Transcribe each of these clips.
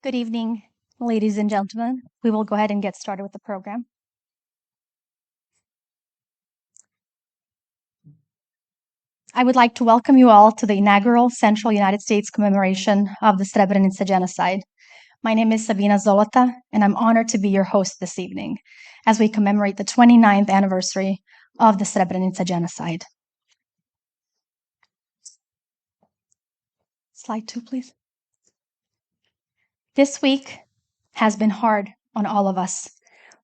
Good evening, ladies and gentlemen. We will go ahead and get started with the program. I would like to welcome you all to the inaugural Central U.S. Commemoration of the Srebrenica Genocide. My name is Sabina Zolota, and I'm honored to be your host this evening as we commemorate the 29th anniversary of the Srebrenica Genocide. Slide 2, please. This week has been hard on all of us.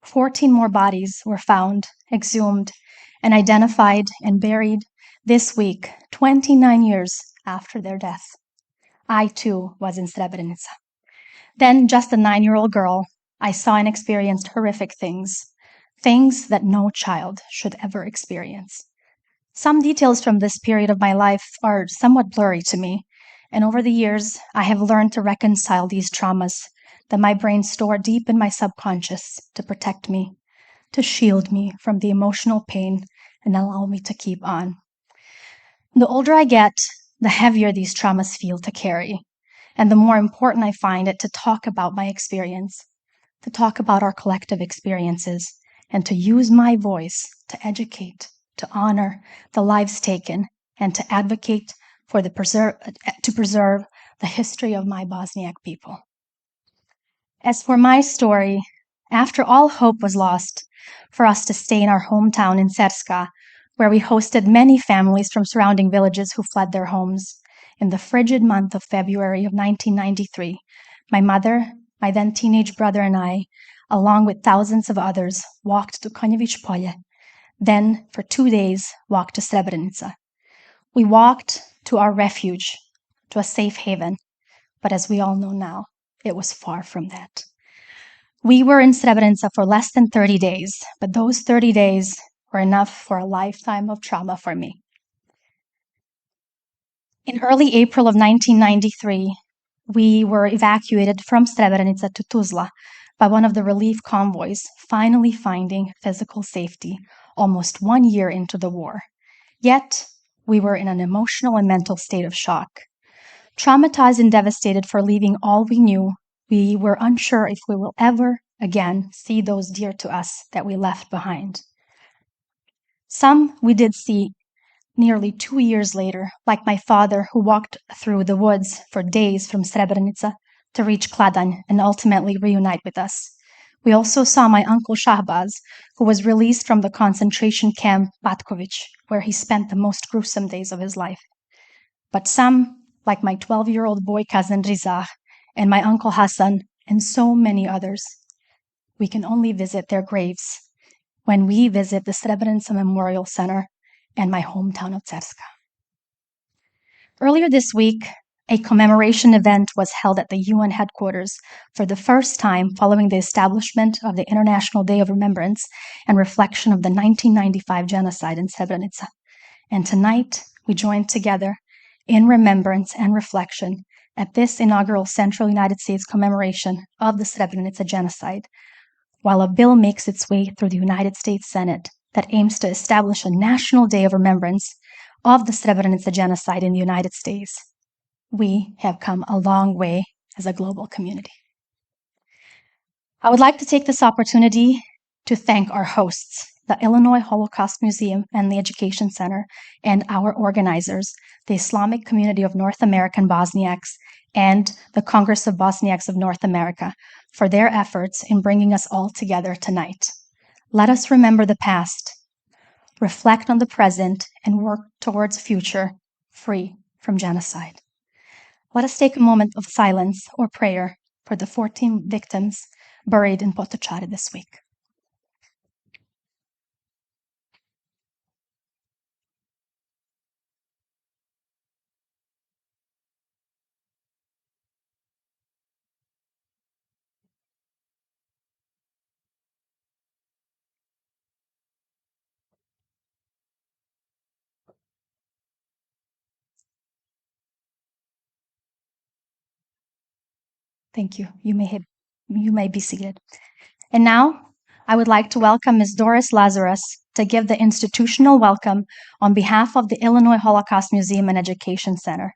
14 more bodies were found, exhumed, and identified and buried this week, 29 years after their death. I, too, was in Srebrenica. Then, just a 9-year-old girl, I saw and experienced horrific things that no child should ever experience. Some details from this period of my life are somewhat blurry to me, and over the years, I have learned to reconcile these traumas that my brain stored deep in my subconscious to protect me, to shield me from the emotional pain and allow me to keep on. The older I get, the heavier these traumas feel to carry, and the more important I find it to talk about my experience, to talk about our collective experiences, and to use my voice to educate, to honor the lives taken, and to advocate for to preserve the history of my Bosniak people. As for my story, after all hope was lost for us to stay in our hometown in Cerska, where we hosted many families from surrounding villages who fled their homes, in the frigid month of February of 1993, my mother, my then teenage brother, and I, along with thousands of others, walked to Konjević Polje, then for 2 days walked to Srebrenica. We walked to our refuge, to a safe haven, but as we all know now, it was far from that. We were in Srebrenica for less than 30 days, but those 30 days were enough for a lifetime of trauma for me. In early April of 1993, we were evacuated from Srebrenica to Tuzla by one of the relief convoys, finally finding physical safety almost 1 year into the war. Yet, we were in an emotional and mental state of shock. Traumatized and devastated for leaving all we knew, we were unsure if we will ever again see those dear to us that we left behind. Some we did see nearly 2 years later, like my father, who walked through the woods for days from Srebrenica to reach Kladanj and ultimately reunite with us. We also saw my uncle Shahbaz, who was released from the concentration camp Patković, where he spent the most gruesome days of his life. But some, like my 12-year-old boy cousin Rizah and my uncle Hassan and so many others, we can only visit their graves when we visit the Srebrenica Memorial Center and my hometown of Cerska. Earlier this week, a commemoration event was held at the UN headquarters for the first time following the establishment of the International Day of Remembrance and Reflection of the 1995 genocide in Srebrenica. And tonight, we join together in remembrance and reflection at this inaugural Central U.S. commemoration of the Srebrenica Genocide, while a bill makes its way through the United States Senate that aims to establish a National Day of Remembrance of the Srebrenica Genocide in the United States. We have come a long way as a global community. I would like to take this opportunity to thank our hosts, the Illinois Holocaust Museum and the Education Center, and our organizers, the Islamic Community of North American Bosniaks and the Congress of Bosniaks of North America, for their efforts in bringing us all together tonight. Let us remember the past, reflect on the present, and work towards a future free from genocide. Let us take a moment of silence or prayer for the 14 victims buried in Potocari this week. Thank you. You may be seated. And now, I would like to welcome Ms. Doris Lazarus to give the institutional welcome on behalf of the Illinois Holocaust Museum and Education Center.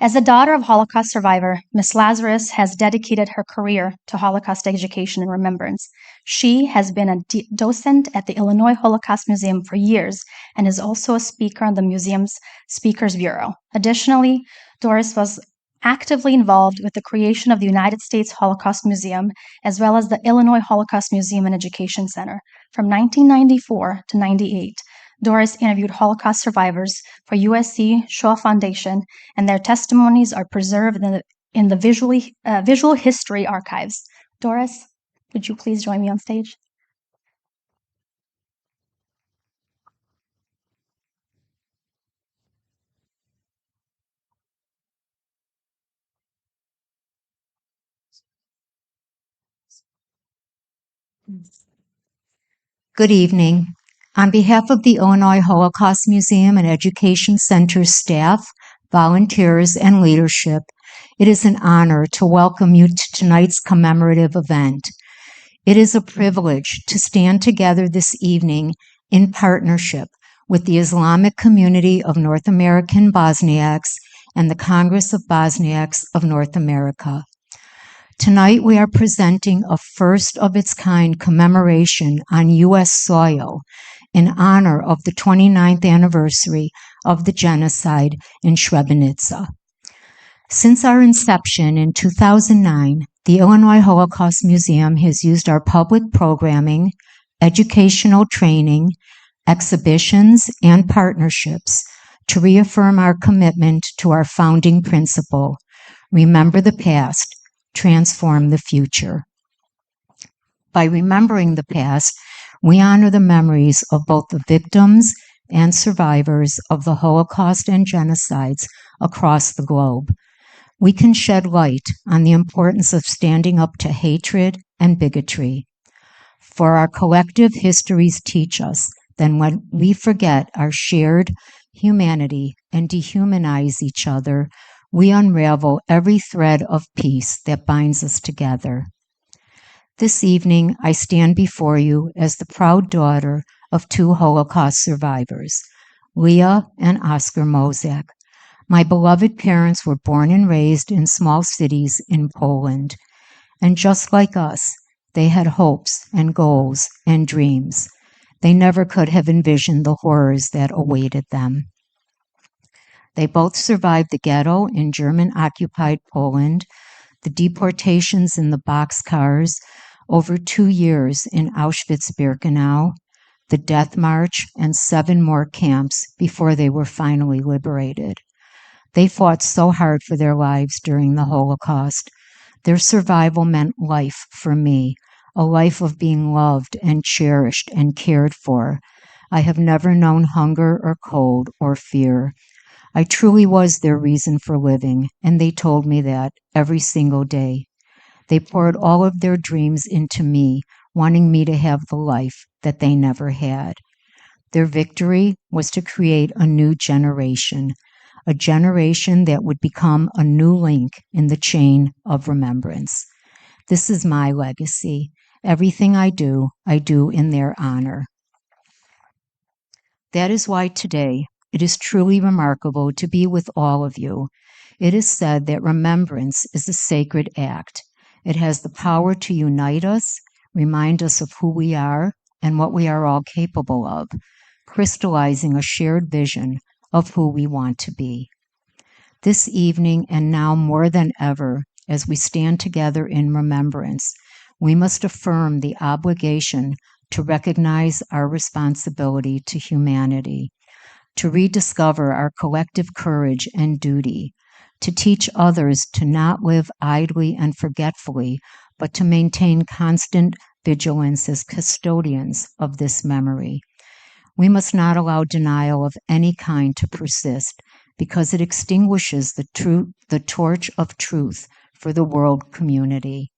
As a daughter of Holocaust survivor, Miss Lazarus has dedicated her career to Holocaust education and remembrance. She has been a docent at the Illinois Holocaust Museum for years and is also a speaker on the museum's Speakers Bureau. Additionally, Doris was actively involved with the creation of the United States Holocaust Museum, as well as the Illinois Holocaust Museum and Education Center. From 1994 to 98, Doris interviewed Holocaust survivors for USC Shoah Foundation, and their testimonies are preserved in the visual history archives. Doris, would you please join me on stage? Good evening. On behalf of the Illinois Holocaust Museum and Education Center staff, volunteers, and leadership, it is an honor to welcome you to tonight's commemorative event. It is a privilege to stand together this evening in partnership with the Islamic Community of North American Bosniaks and the Congress of Bosniaks of North America. Tonight we are presenting a first-of-its-kind commemoration on U.S. soil in honor of the 29th anniversary of the genocide in Srebrenica. Since our inception in 2009, the Illinois Holocaust Museum has used our public programming, educational training, exhibitions, and partnerships to reaffirm our commitment to our founding principle: remember the past, transform the future. By remembering the past, we honor the memories of both the victims and survivors of the Holocaust and genocides across the globe. We can shed light on the importance of standing up to hatred and bigotry. For our collective histories teach us that when we forget our shared humanity and dehumanize each other, we unravel every thread of peace that binds us together. This evening, I stand before you as the proud daughter of two Holocaust survivors, Leah and Oscar Mozak. My beloved parents were born and raised in small cities in Poland, and just like us, they had hopes and goals and dreams. They never could have envisioned the horrors that awaited them. They both survived the ghetto in German-occupied Poland, the deportations in the boxcars, over 2 years in Auschwitz-Birkenau, the death march, and 7 more camps before they were finally liberated. They fought so hard for their lives during the Holocaust. Their survival meant life for me, a life of being loved and cherished and cared for. I have never known hunger or cold or fear. I truly was their reason for living, and they told me that every single day. They poured all of their dreams into me, wanting me to have the life that they never had. Their victory was to create a new generation, a generation that would become a new link in the chain of remembrance. This is my legacy. Everything I do in their honor. That is why today it is truly remarkable to be with all of you. It is said that remembrance is a sacred act. It has the power to unite us, remind us of who we are and what we are all capable of, crystallizing a shared vision of who we want to be. This evening, and now more than ever, as we stand together in remembrance, we must affirm the obligation to recognize our responsibility to humanity, to rediscover our collective courage and duty, to teach others to not live idly and forgetfully, but to maintain constant vigilance as custodians of this memory. We must not allow denial of any kind to persist, because it extinguishes the torch of truth for the world community.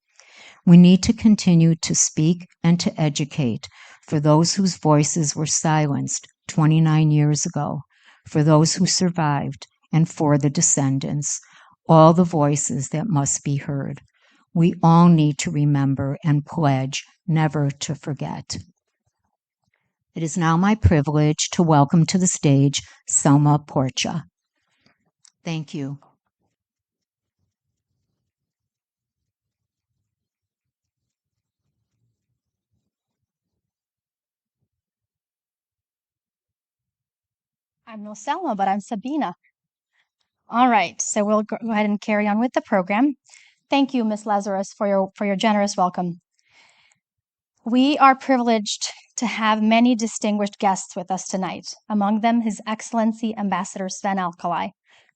We need to continue to speak and to educate for those whose voices were silenced 29 years ago, for those who survived, and for the descendants, all the voices that must be heard. We all need to remember and pledge never to forget. It is now my privilege to welcome to the stage Selma Porcha. Thank you. I'm no Selma, but I'm Sabina. All right, so we'll go ahead and carry on with the program. Thank you, Ms. Lazarus, for your generous welcome. We are privileged to have many distinguished guests with us tonight, among them His Excellency Ambassador Sven Alkali,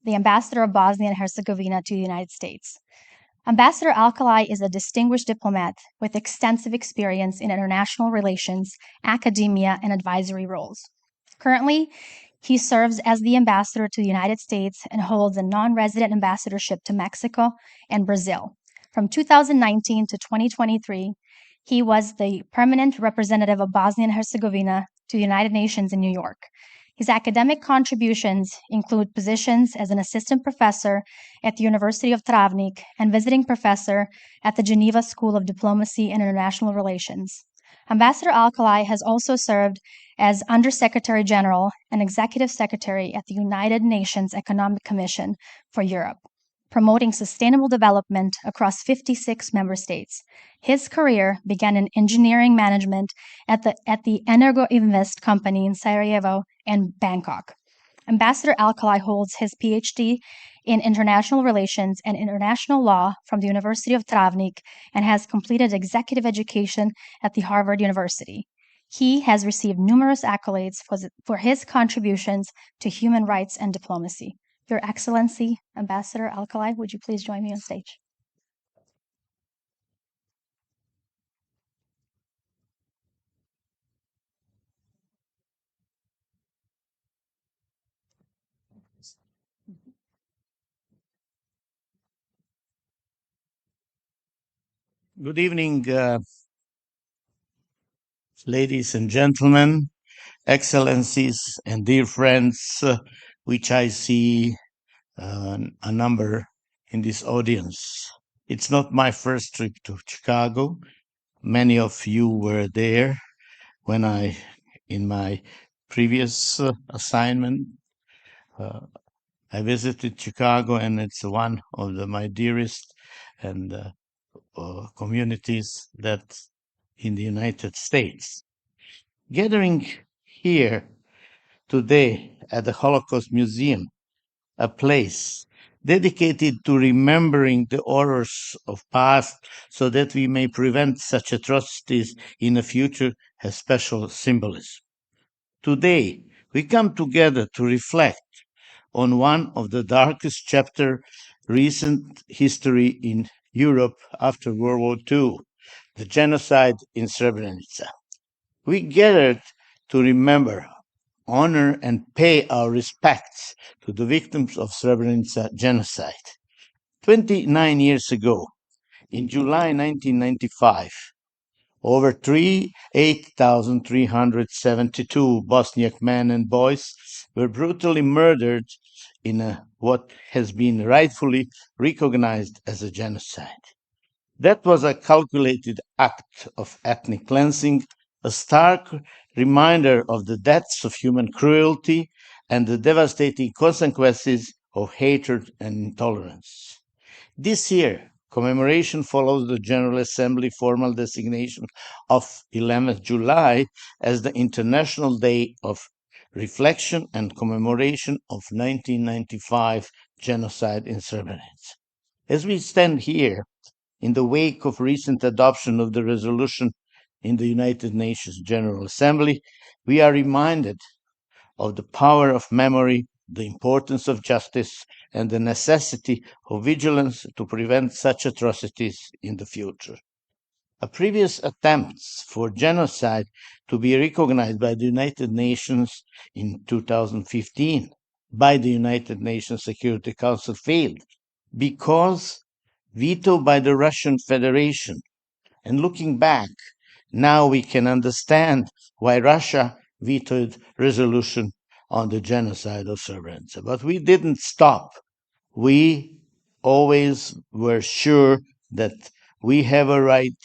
the Ambassador of Bosnia and Herzegovina to the United States. Ambassador Alkali is a distinguished diplomat with extensive experience in international relations, academia, and advisory roles. Currently, he serves as the ambassador to the United States and holds a non-resident ambassadorship to Mexico and Brazil. From 2019 to 2023, he was the permanent representative of Bosnia and Herzegovina to the United Nations in New York. His academic contributions include positions as an assistant professor at the University of Travnik and visiting professor at the Geneva School of Diplomacy and International Relations. Ambassador Alkali has also served as Undersecretary General and Executive Secretary at the United Nations Economic Commission for Europe, promoting sustainable development across 56 member states. His career began in engineering management at the Energo Invest company in Sarajevo and Bangkok. Ambassador Alkali holds his PhD in international relations and international law from the University of Travnik and has completed executive education at the Harvard University. He has received numerous accolades for his contributions to human rights and diplomacy. Your Excellency, Ambassador Alkali, would you please join me on stage? Good evening, ladies and gentlemen, excellencies, and dear friends, which I see a number in this audience. It's not my first trip to Chicago. Many of you were there when in my previous assignment, I visited Chicago, and it's one of my dearest and communities that in the United States. Gathering here today at the Holocaust Museum, a place dedicated to remembering the horrors of past so that we may prevent such atrocities in the future, has special symbolism. Today, we come together to reflect on one of the darkest chapter recent history in Europe after World War II, the genocide in Srebrenica. We gathered to remember, honor, and pay our respects to the victims of Srebrenica genocide. 29 years ago, in July 1995, over 8,372 Bosniak men and boys were brutally murdered in what has been rightfully recognized as a genocide. That was a calculated act of ethnic cleansing, a stark reminder of the depths of human cruelty and the devastating consequences of hatred and intolerance. This year, commemoration follows the General Assembly formal designation of 11th July as the International Day of Reflection and Commemoration of 1995 genocide in Srebrenica. As we stand here, in the wake of recent adoption of the resolution in the United Nations General Assembly, we are reminded of the power of memory, the importance of justice, and the necessity of vigilance to prevent such atrocities in the future. A previous attempts for genocide to be recognized by the United Nations in 2015 by the United Nations Security Council failed because vetoed by the Russian Federation. And looking back, now we can understand why Russia vetoed resolution on the genocide of Srebrenica. But we didn't stop. We always were sure that we have a right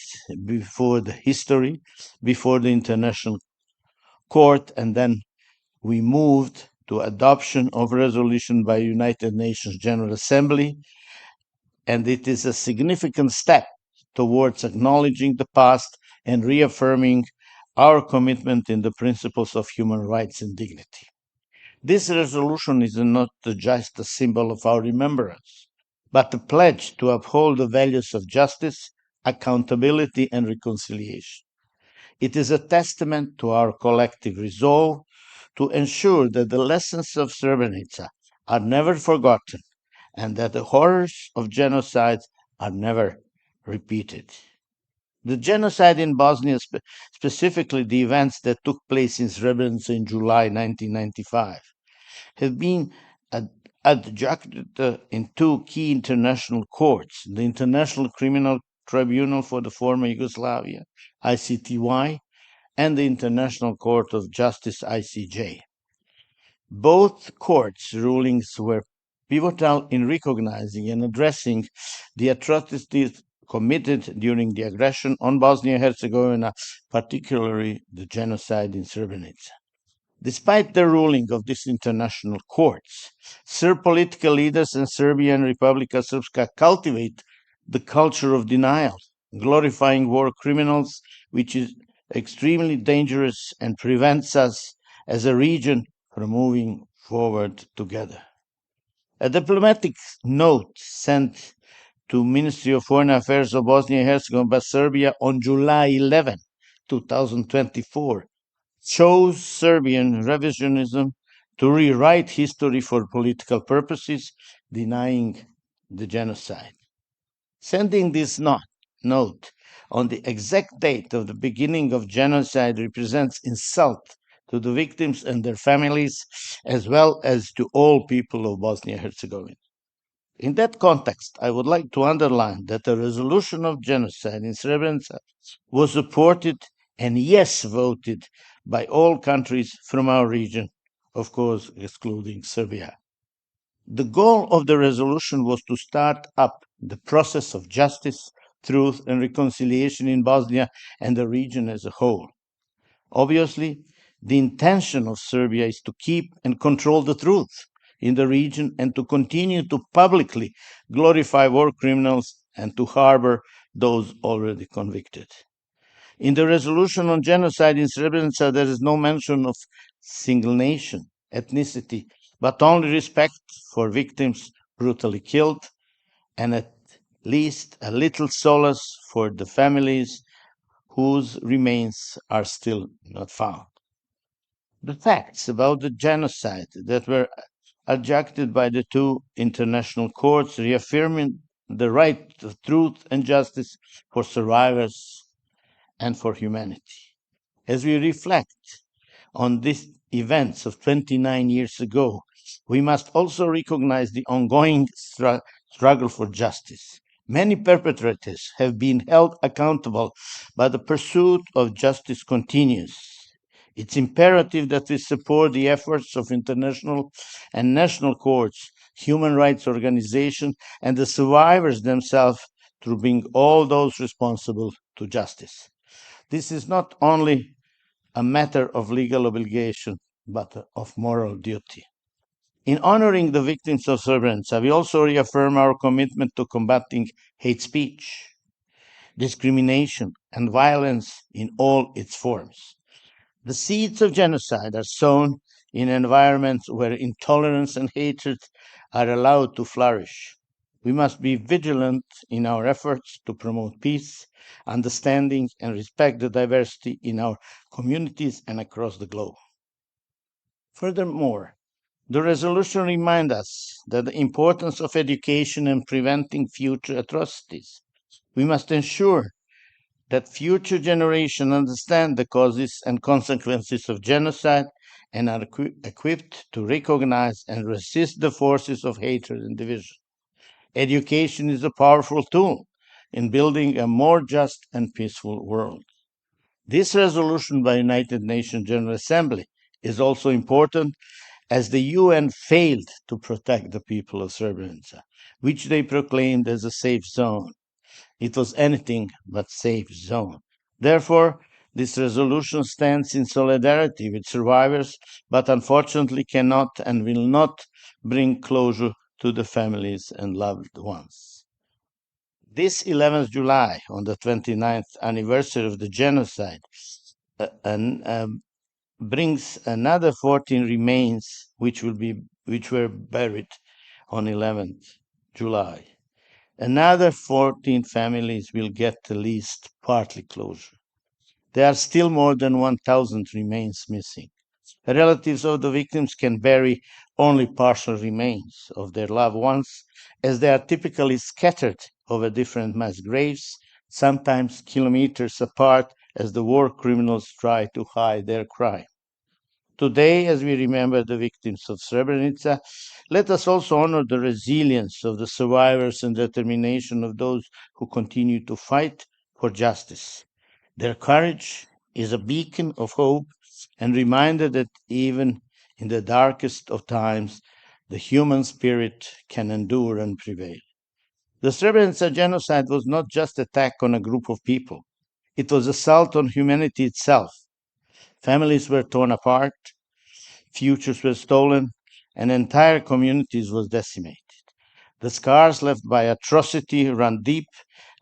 before the history, before the international court, and then we moved to adoption of resolution by United Nations General Assembly, and it is a significant step towards acknowledging the past and reaffirming our commitment in the principles of human rights and dignity. This resolution is not just a symbol of our remembrance, but a pledge to uphold the values of justice, accountability, and reconciliation. It is a testament to our collective resolve to ensure that the lessons of Srebrenica are never forgotten and that the horrors of genocide are never repeated. The genocide in Bosnia, specifically the events that took place in Srebrenica in July 1995, have been adjudicated in two key international courts, the International Criminal Tribunal for the former Yugoslavia, ICTY, and the International Court of Justice, ICJ. Both courts' rulings were pivotal in recognizing and addressing the atrocities committed during the aggression on Bosnia and Herzegovina, particularly the genocide in Srebrenica. Despite the ruling of these international courts, Serb political leaders in Serbia and Republika Srpska cultivate the culture of denial, glorifying war criminals, which is extremely dangerous and prevents us as a region from moving forward together. A diplomatic note sent to Ministry of Foreign Affairs of Bosnia and Herzegovina by Serbia on July 11, 2024, chose Serbian revisionism to rewrite history for political purposes, denying the genocide. Sending this note on the exact date of the beginning of genocide represents insult to the victims and their families, as well as to all people of Bosnia and Herzegovina. In that context, I would like to underline that the resolution of genocide in Srebrenica was supported and yes voted by all countries from our region, of course, excluding Serbia. The goal of the resolution was to start up the process of justice, truth, and reconciliation in Bosnia and the region as a whole. Obviously, the intention of Serbia is to keep and control the truth in the region and to continue to publicly glorify war criminals and to harbor those already convicted. In the resolution on genocide in Srebrenica, there is no mention of single nation, ethnicity, but only respect for victims brutally killed and at least a little solace for the families whose remains are still not found. The facts about the genocide that were adjudicated by the two international courts reaffirming the right of truth and justice for survivors and for humanity. As we reflect on these events of 29 years ago, we must also recognize the ongoing struggle for justice. Many perpetrators have been held accountable, but the pursuit of justice continues. It's imperative that we support the efforts of international and national courts, human rights organizations, and the survivors themselves to bring all those responsible to justice. This is not only a matter of legal obligation, but of moral duty. In honoring the victims of Srebrenica, we also reaffirm our commitment to combating hate speech, discrimination, and violence in all its forms. The seeds of genocide are sown in environments where intolerance and hatred are allowed to flourish. We must be vigilant in our efforts to promote peace, understanding, and respect the diversity in our communities and across the globe. Furthermore, the resolution reminds us that the importance of education and preventing future atrocities. We must ensure that future generations understand the causes and consequences of genocide and are equipped to recognize and resist the forces of hatred and division. Education is a powerful tool in building a more just and peaceful world. This resolution by United Nations General Assembly is also important as the UN failed to protect the people of Srebrenica, which they proclaimed as a safe zone. It was anything but safe zone. Therefore, this resolution stands in solidarity with survivors, but unfortunately cannot and will not bring closure to the families and loved ones. This 11th July, on the 29th anniversary of the genocide, brings another 14 remains which were buried on 11th July. Another 14 families will get at least partly closure. There are still more than 1,000 remains missing. Relatives of the victims can bury only partial remains of their loved ones, as they are typically scattered over different mass graves, sometimes kilometers apart, as the war criminals try to hide their crime. Today, as we remember the victims of Srebrenica, let us also honor the resilience of the survivors and determination of those who continue to fight for justice. Their courage is a beacon of hope and reminder that even in the darkest of times, the human spirit can endure and prevail. The Srebrenica genocide was not just an attack on a group of people. It was assault on humanity itself. Families were torn apart, futures were stolen, and entire communities were decimated. The scars left by atrocity run deep,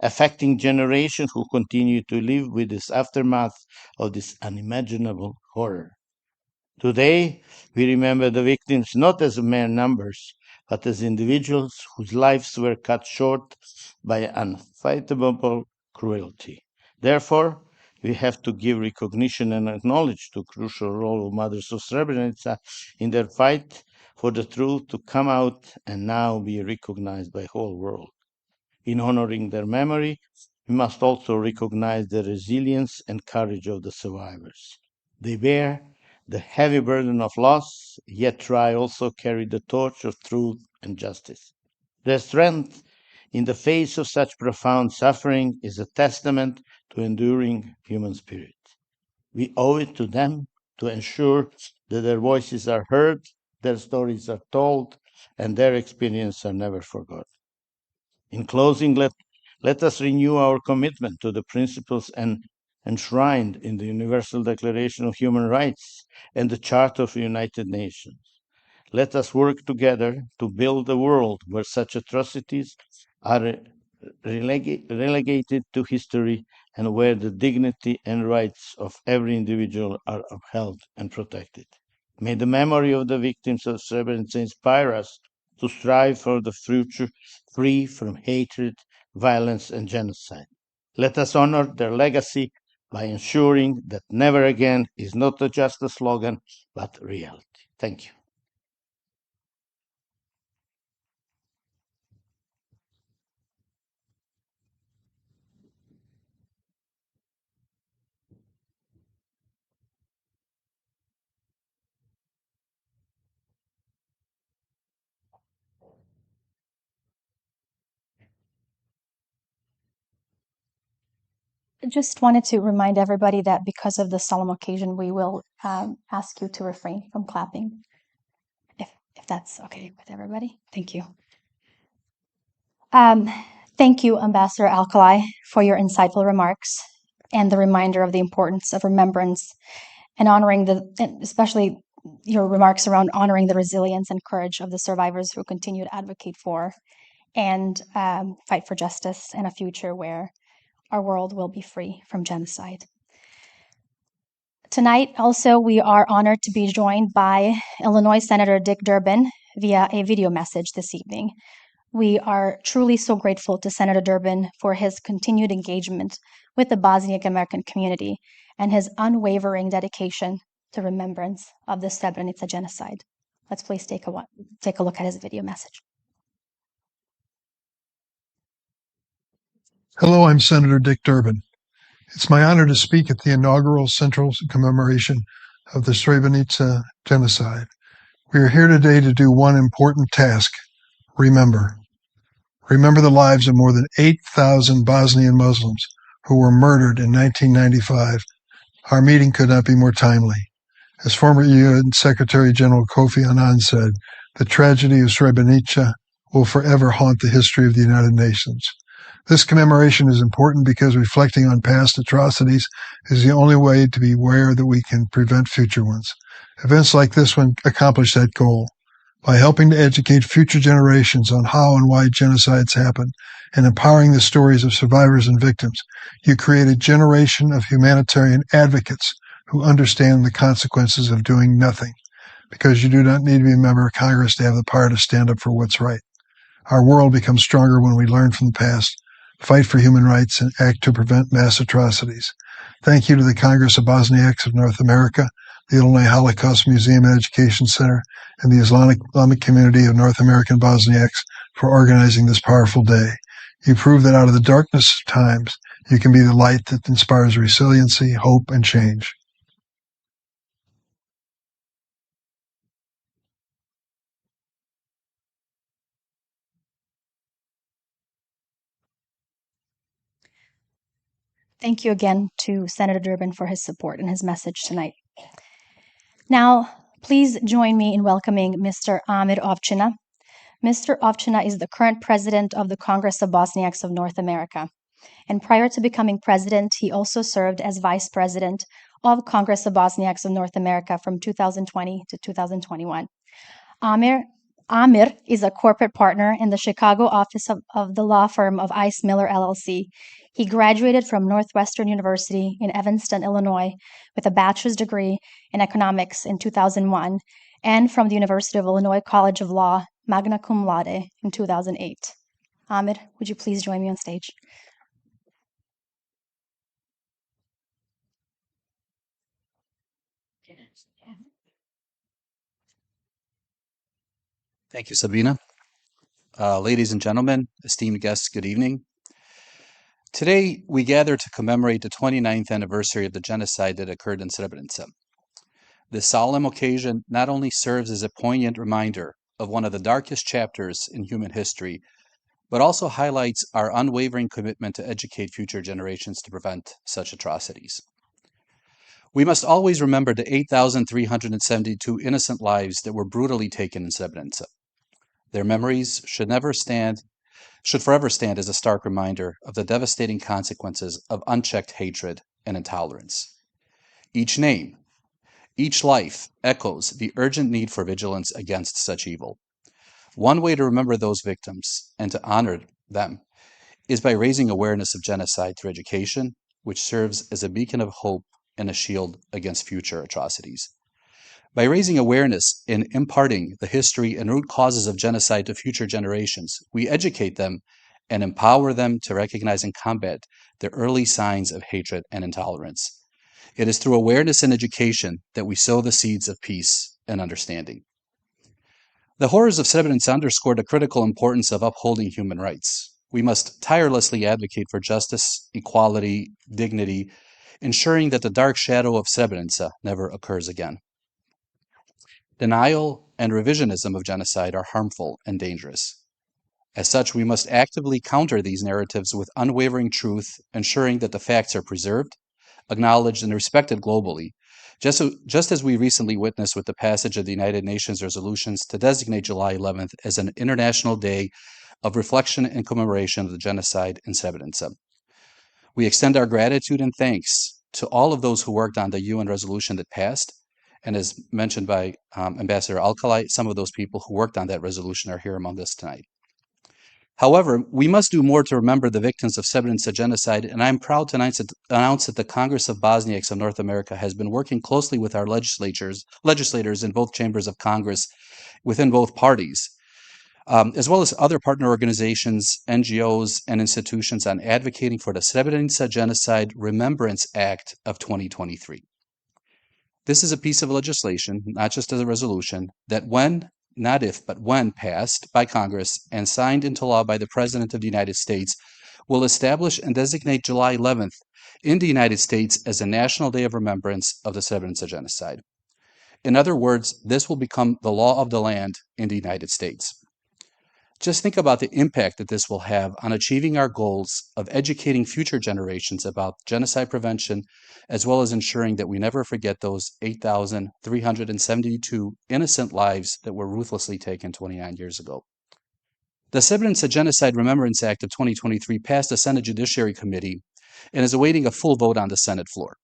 affecting generations who continue to live with this aftermath of this unimaginable horror. Today, we remember the victims not as mere numbers, but as individuals whose lives were cut short by unfighting cruelty. Therefore, we have to give recognition and acknowledge the crucial role of mothers of Srebrenica in their fight for the truth to come out and now be recognized by the whole world. In honoring their memory, we must also recognize the resilience and courage of the survivors. They bear the heavy burden of loss, yet try also carry the torch of truth and justice. Their strength in the face of such profound suffering is a testament to enduring human spirit. We owe it to them to ensure that their voices are heard, their stories are told, and their experiences are never forgotten. In closing, let us renew our commitment to the principles enshrined in the Universal Declaration of Human Rights and the Charter of the United Nations. Let us work together to build a world where such atrocities are relegated to history and where the dignity and rights of every individual are upheld and protected. May the memory of the victims of Srebrenica inspire us to strive for the future free from hatred, violence, and genocide. Let us honor their legacy by ensuring that never again is not just a slogan, but reality. Thank you. I just wanted to remind everybody that because of the solemn occasion, we will ask you to refrain from clapping, if that's okay with everybody. Thank you. Thank you, Ambassador Alkali, for your insightful remarks and the reminder of the importance of remembrance and honoring especially your remarks around honoring the resilience and courage of the survivors who continue to advocate for and fight for justice and a future where our world will be free from genocide. Tonight, also, we are honored to be joined by Illinois Senator Dick Durbin via a video message this evening. We are truly so grateful to Senator Durbin for his continued engagement with the Bosniak American community and his unwavering dedication to remembrance of the Srebrenica genocide. Let's please take a look at his video message. Hello, I'm Senator Dick Durbin. It's my honor to speak at the inaugural Central Commemoration of the Srebrenica Genocide. We are here today to do one important task: remember. Remember the lives of more than 8,000 Bosnian Muslims who were murdered in 1995. Our meeting could not be more timely. As former UN Secretary General Kofi Annan said, the tragedy of Srebrenica will forever haunt the history of the United Nations. This commemoration is important because reflecting on past atrocities is the only way to be aware that we can prevent future ones. Events like this one accomplish that goal. By helping to educate future generations on how and why genocides happen and empowering the stories of survivors and victims, you create a generation of humanitarian advocates who understand the consequences of doing nothing, because you do not need to be a member of Congress to have the power to stand up for what's right. Our world becomes stronger when we learn from the past, fight for human rights, and act to prevent mass atrocities. Thank you to the Congress of Bosniaks of North America, the Illinois Holocaust Museum and Education Center, and the Islamic community of North American Bosniaks for organizing this powerful day. You prove that out of the darkness of times, you can be the light that inspires resiliency, hope, and change. Thank you again to Senator Durbin for his support and his message tonight. Now, please join me in welcoming Mr. Amir Ovčina. Mr. Ovčina is the current president of the Congress of Bosniaks of North America. And prior to becoming president, he also served as vice president of Congress of Bosniaks of North America from 2020 to 2021. Amir is a corporate partner in the Chicago office of the law firm of Ice Miller LLC. He graduated from Northwestern University in Evanston, Illinois, with a bachelor's degree in economics in 2001, and from the University of Illinois College of Law, magna cum laude, in 2008. Amir, would you please join me on stage? Thank you, Sabina. Ladies and gentlemen, esteemed guests, good evening. Today, we gather to commemorate the 29th anniversary of the genocide that occurred in Srebrenica. This solemn occasion not only serves as a poignant reminder of one of the darkest chapters in human history, but also highlights our unwavering commitment to educate future generations to prevent such atrocities. We must always remember the 8,372 innocent lives that were brutally taken in Srebrenica. Their memories should forever stand as a stark reminder of the devastating consequences of unchecked hatred and intolerance. Each name, each life echoes the urgent need for vigilance against such evil. One way to remember those victims and to honor them is by raising awareness of genocide through education, which serves as a beacon of hope and a shield against future atrocities. By raising awareness and imparting the history and root causes of genocide to future generations, we educate them and empower them to recognize and combat the early signs of hatred and intolerance. It is through awareness and education that we sow the seeds of peace and understanding. The horrors of Srebrenica underscore the critical importance of upholding human rights. We must tirelessly advocate for justice, equality, dignity, ensuring that the dark shadow of Srebrenica never occurs again. Denial and revisionism of genocide are harmful and dangerous. As such, we must actively counter these narratives with unwavering truth, ensuring that the facts are preserved, acknowledged, and respected globally, just as we recently witnessed with the passage of the United Nations resolutions to designate July 11th as an International Day of Reflection and Commemoration of the Genocide in Srebrenica. We extend our gratitude and thanks to all of those who worked on the UN resolution that passed, and as mentioned by Ambassador Alcalay, some of those people who worked on that resolution are here among us tonight. However, we must do more to remember the victims of Srebrenica genocide, and I'm proud to announce that the Congress of Bosniaks of North America has been working closely with our legislators in both chambers of Congress within both parties, as well as other partner organizations, NGOs, and institutions on advocating for the Srebrenica Genocide Remembrance Act of 2023. This is a piece of legislation, not just as a resolution, that not if, but when passed by Congress and signed into law by the President of the United States, will establish and designate July 11th in the United States as a National Day of Remembrance of the Srebrenica Genocide. In other words, this will become the law of the land in the United States. Just think about the impact that this will have on achieving our goals of educating future generations about genocide prevention, as well as ensuring that we never forget those 8,372 innocent lives that were ruthlessly taken 29 years ago. The Srebrenica Genocide Remembrance Act of 2023 passed the Senate Judiciary Committee and is awaiting a full vote on the Senate floor.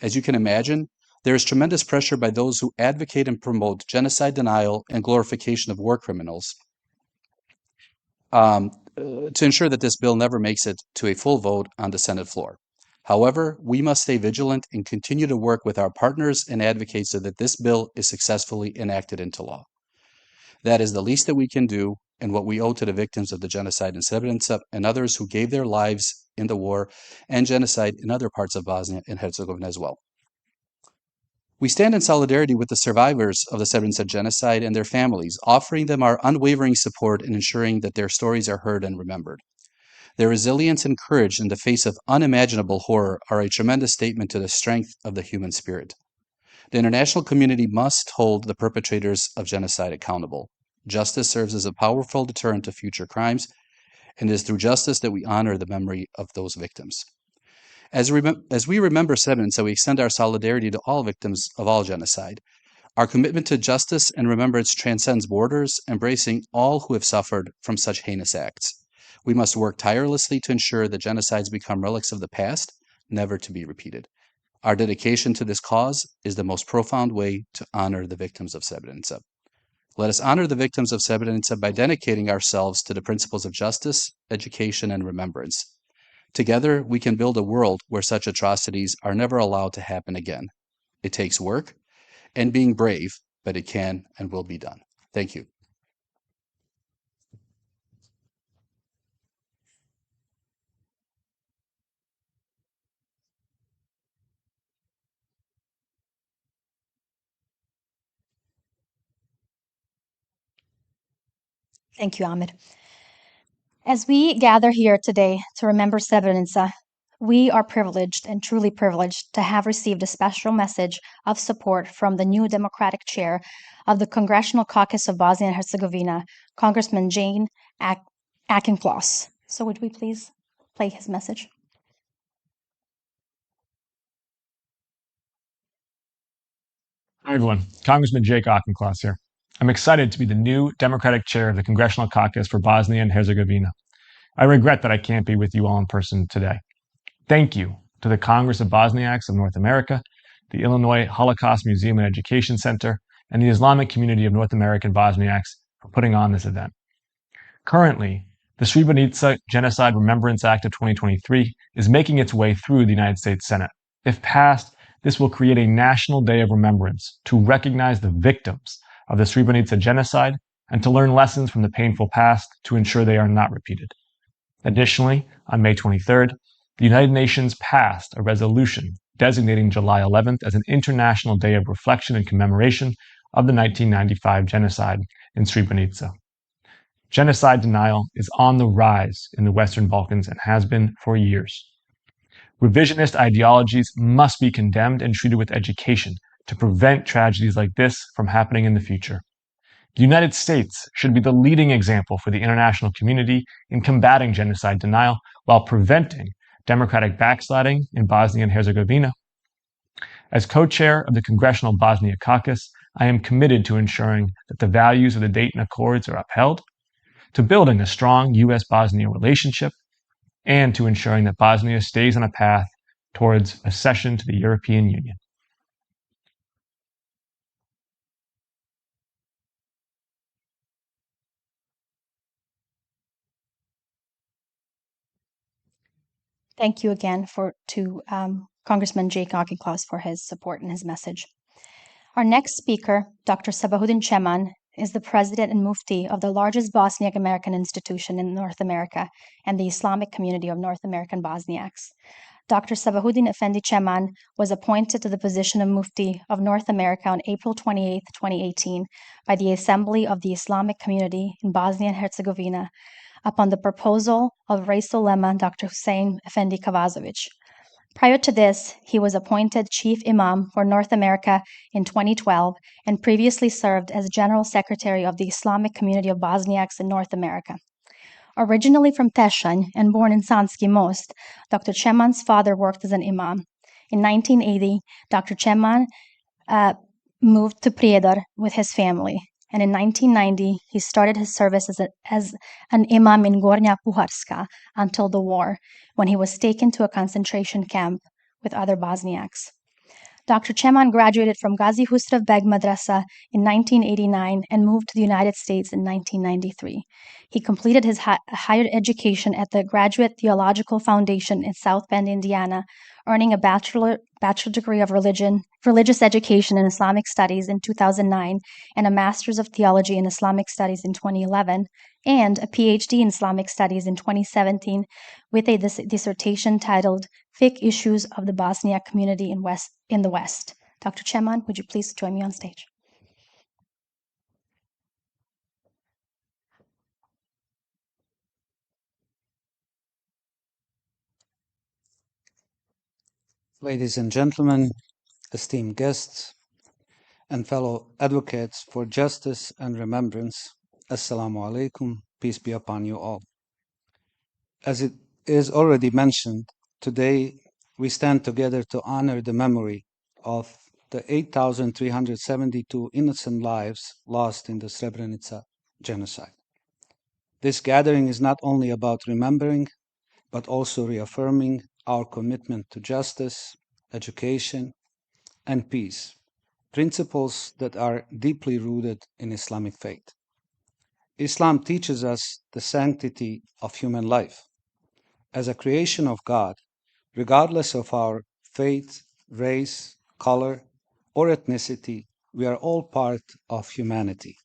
As you can imagine, there is tremendous pressure by those who advocate and promote genocide denial and glorification of war criminals to ensure that this bill never makes it to a full vote on the Senate floor. However, we must stay vigilant and continue to work with our partners and advocate so that this bill is successfully enacted into law. That is the least that we can do and what we owe to the victims of the genocide in Srebrenica and others who gave their lives in the war and genocide in other parts of Bosnia and Herzegovina as well. We stand in solidarity with the survivors of the Srebrenica genocide and their families, offering them our unwavering support and ensuring that their stories are heard and remembered. Their resilience and courage in the face of unimaginable horror are a tremendous statement to the strength of the human spirit. The international community must hold the perpetrators of genocide accountable. Justice serves as a powerful deterrent to future crimes, and it is through justice that we honor the memory of those victims. As we remember Srebrenica, we extend our solidarity to all victims of all genocide. Our commitment to justice and remembrance transcends borders, embracing all who have suffered from such heinous acts. We must work tirelessly to ensure that genocides become relics of the past, never to be repeated. Our dedication to this cause is the most profound way to honor the victims of Srebrenica. Let us honor the victims of Srebrenica by dedicating ourselves to the principles of justice, education, and remembrance. Together, we can build a world where such atrocities are never allowed to happen again. It takes work and being brave, but it can and will be done. Thank you. Thank you, Ahmed. As we gather here today to remember Srebrenica, we are privileged and truly privileged to have received a special message of support from the new Democratic chair of the Congressional Caucus of Bosnia and Herzegovina, Congressman Jane Auchincloss. So would we please play his message? Hi, everyone. Congressman Jake Auchincloss here. I'm excited to be the new Democratic chair of the Congressional Caucus for Bosnia and Herzegovina. I regret that I can't be with you all in person today. Thank you to the Congress of Bosniaks of North America, the Illinois Holocaust Museum and Education Center, and the Islamic Community of North American Bosniaks for putting on this event. Currently, the Srebrenica Genocide Remembrance Act of 2023 is making its way through the United States Senate. If passed, this will create a national day of remembrance to recognize the victims of the Srebrenica genocide and to learn lessons from the painful past to ensure they are not repeated. Additionally, on May 23rd, the United Nations passed a resolution designating July 11th as an International Day of Reflection and Commemoration of the 1995 genocide in Srebrenica. Genocide denial is on the rise in the Western Balkans and has been for years. Revisionist ideologies must be condemned and treated with education to prevent tragedies like this from happening in the future. The United States should be the leading example for the international community in combating genocide denial while preventing democratic backsliding in Bosnia and Herzegovina. As co-chair of the Congressional Bosnia Caucus, I am committed to ensuring that the values of the Dayton Accords are upheld, to building a strong U.S.-Bosnia relationship, and to ensuring that Bosnia stays on a path towards accession to the European Union. Thank you again to Congressman Jake Auchincloss for his support and his message. Our next speaker, Dr. Sabahuddin Ceman, is the president and mufti of the largest Bosniak American institution in North America and the Islamic community of North American Bosniaks. Dr. Sabahuddin Effendi Ceman was appointed to the position of Mufti of North America on April 28, 2018, by the Assembly of the Islamic Community in Bosnia and Herzegovina upon the proposal of Rais Ulema Dr. Hussein Effendi Kavazovic. Prior to this, he was appointed Chief Imam for North America in 2012 and previously served as General Secretary of the Islamic Community of Bosniaks in North America. Originally from Teshanj and born in Sanski Most, Dr. Ceman's father worked as an imam. In 1980, Dr. Ceman moved to Prijedor with his family, and in 1990, he started his service as an imam in Gornja Puharska until the war, when he was taken to a concentration camp with other Bosniaks. Dr. Ceman graduated from Gazi Husrev Beg Madrasa in 1989 and moved to the United States in 1993. He completed his higher education at the Graduate Theological Foundation in South Bend, Indiana, earning a bachelor degree of religious education in Islamic studies in 2009 and a master's of theology in Islamic studies in 2011, and a PhD in Islamic studies in 2017 with a dissertation titled Fiqh Issues of the Bosniak Community in the West. Dr. Cheman, would you please join me on stage? Ladies and gentlemen, esteemed guests, and fellow advocates for justice and remembrance, Assalamu alaikum, peace be upon you all. As it is already mentioned, today we stand together to honor the memory of the 8,372 innocent lives lost in the Srebrenica Genocide. This gathering is not only about remembering, but also reaffirming our commitment to justice, education, and peace, principles that are deeply rooted in Islamic faith. Islam teaches us the sanctity of human life. As a creation of God, regardless of our faith, race, color, or ethnicity, we are all part of humanity.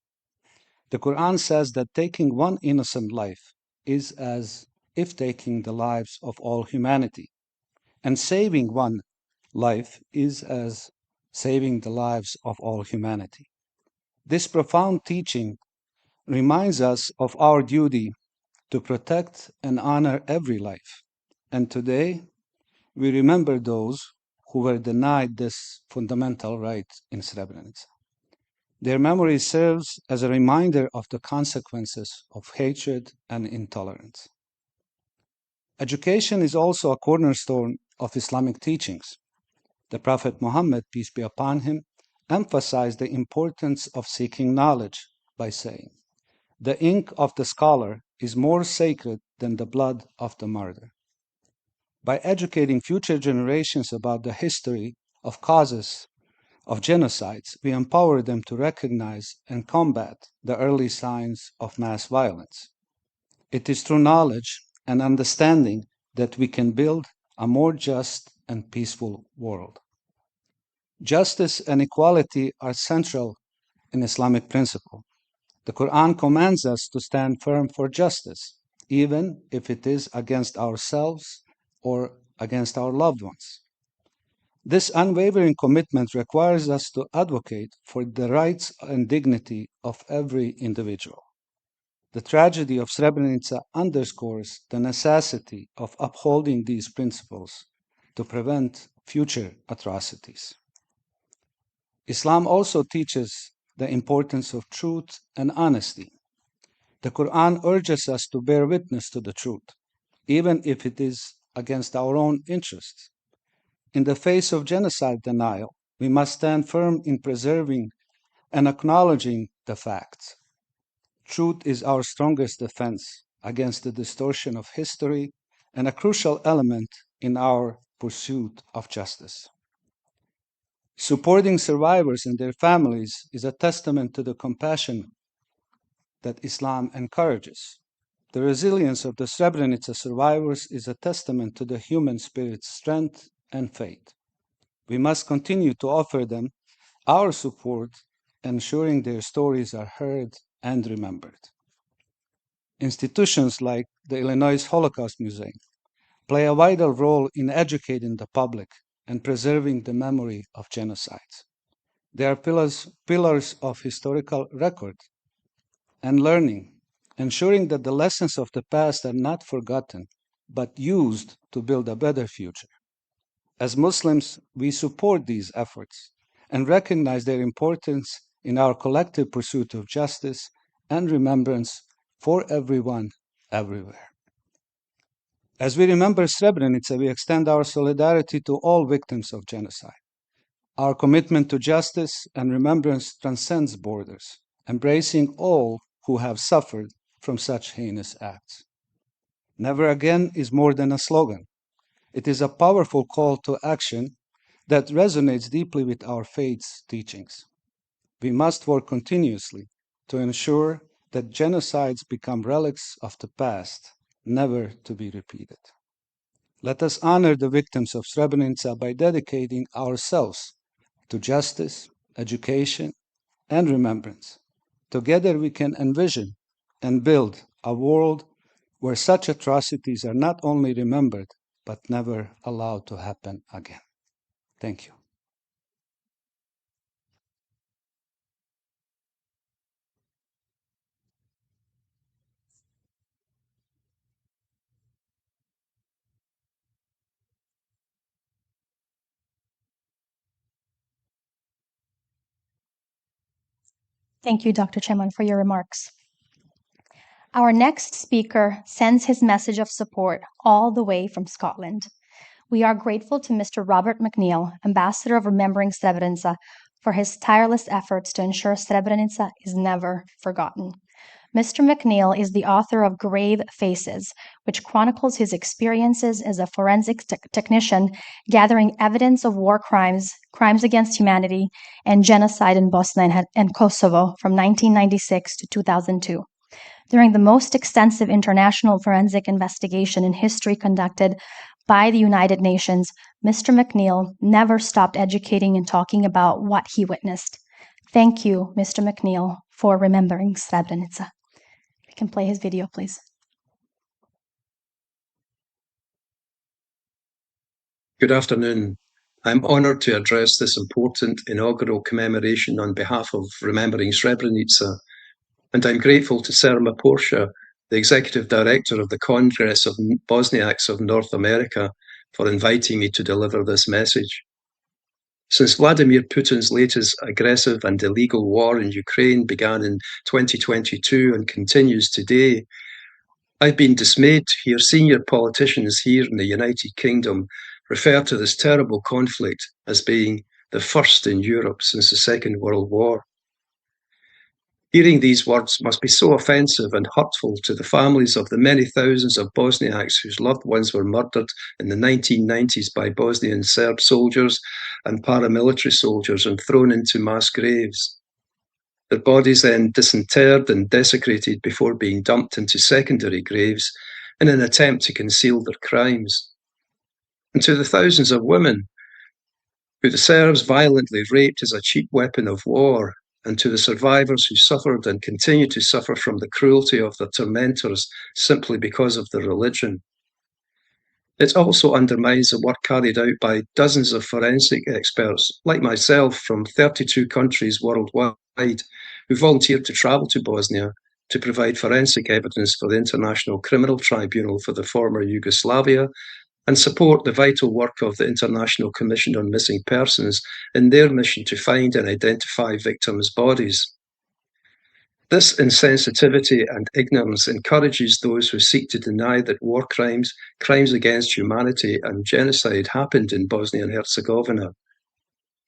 The Quran says that taking one innocent life is as if taking the lives of all humanity, and saving one life is as saving the lives of all humanity. This profound teaching reminds us of our duty to protect and honor every life. And today, we remember those who were denied this fundamental right in Srebrenica. Their memory serves as a reminder of the consequences of hatred and intolerance. Education is also a cornerstone of Islamic teachings. The Prophet Muhammad, peace be upon him, emphasized the importance of seeking knowledge by saying, "The ink of the scholar is more sacred than the blood of the martyr." By educating future generations about the history of causes of genocides, we empower them to recognize and combat the early signs of mass violence. It is through knowledge and understanding that we can build a more just and peaceful world. Justice and equality are central in Islamic principle. The Quran commands us to stand firm for justice, even if it is against ourselves or against our loved ones. This unwavering commitment requires us to advocate for the rights and dignity of every individual. The tragedy of Srebrenica underscores the necessity of upholding these principles to prevent future atrocities. Islam also teaches the importance of truth and honesty. The Quran urges us to bear witness to the truth, even if it is against our own interests. In the face of genocide denial, we must stand firm in preserving and acknowledging the facts. Truth is our strongest defense against the distortion of history and a crucial element in our pursuit of justice. Supporting survivors and their families is a testament to the compassion that Islam encourages. The resilience of the Srebrenica survivors is a testament to the human spirit's strength and faith. We must continue to offer them our support, ensuring their stories are heard and remembered. Institutions like the Illinois Holocaust Museum play a vital role in educating the public and preserving the memory of genocides. They are pillars of historical record and learning, ensuring that the lessons of the past are not forgotten, but used to build a better future. As Muslims, we support these efforts and recognize their importance in our collective pursuit of justice and remembrance for everyone, everywhere. As we remember Srebrenica, we extend our solidarity to all victims of genocide. Our commitment to justice and remembrance transcends borders, embracing all who have suffered from such heinous acts. Never again is more than a slogan. It is a powerful call to action that resonates deeply with our faith's teachings. We must work continuously to ensure that genocides become relics of the past, never to be repeated. Let us honor the victims of Srebrenica by dedicating ourselves to justice, education, and remembrance. Together we can envision and build a world where such atrocities are not only remembered, but never allowed to happen again. Thank you. Thank you, Dr. Cheman, for your remarks. Our next speaker sends his message of support all the way from Scotland. We are grateful to Mr. Robert McNeil, Ambassador of Remembering Srebrenica, for his tireless efforts to ensure Srebrenica is never forgotten. Mr. McNeil is the author of Grave Faces, which chronicles his experiences as a forensic technician gathering evidence of war crimes, crimes against humanity, and genocide in Bosnia and Kosovo from 1996 to 2002. During the most extensive international forensic investigation in history conducted by the United Nations, Mr. McNeil never stopped educating and talking about what he witnessed. Thank you, Mr. McNeil, for remembering Srebrenica. We can play his video, please. Good afternoon. I'm honoured to address this important inaugural commemoration on behalf of Remembering Srebrenica, and I'm grateful to Srema Portia, the Executive Director of the Congress of Bosniaks of North America, for inviting me to deliver this message. Since Vladimir Putin's latest aggressive and illegal war in Ukraine began in 2022 and continues today, I've been dismayed to hear senior politicians here in the United Kingdom refer to this terrible conflict as being the first in Europe since the Second World War. Hearing these words must be so offensive and hurtful to the families of the many thousands of Bosniaks whose loved ones were murdered in the 1990s by Bosnian Serb soldiers and paramilitary soldiers and thrown into mass graves. Their bodies then disinterred and desecrated before being dumped into secondary graves in an attempt to conceal their crimes. And to the thousands of women who the Serbs violently raped as a cheap weapon of war, and to the survivors who suffered and continue to suffer from the cruelty of their tormentors simply because of their religion. It also undermines the work carried out by dozens of forensic experts, like myself, from 32 countries worldwide, who volunteered to travel to Bosnia to provide forensic evidence for the International Criminal Tribunal for the former Yugoslavia and support the vital work of the International Commission on Missing Persons in their mission to find and identify victims' bodies. This insensitivity and ignorance encourages those who seek to deny that war crimes, crimes against humanity, and genocide happened in Bosnia and Herzegovina.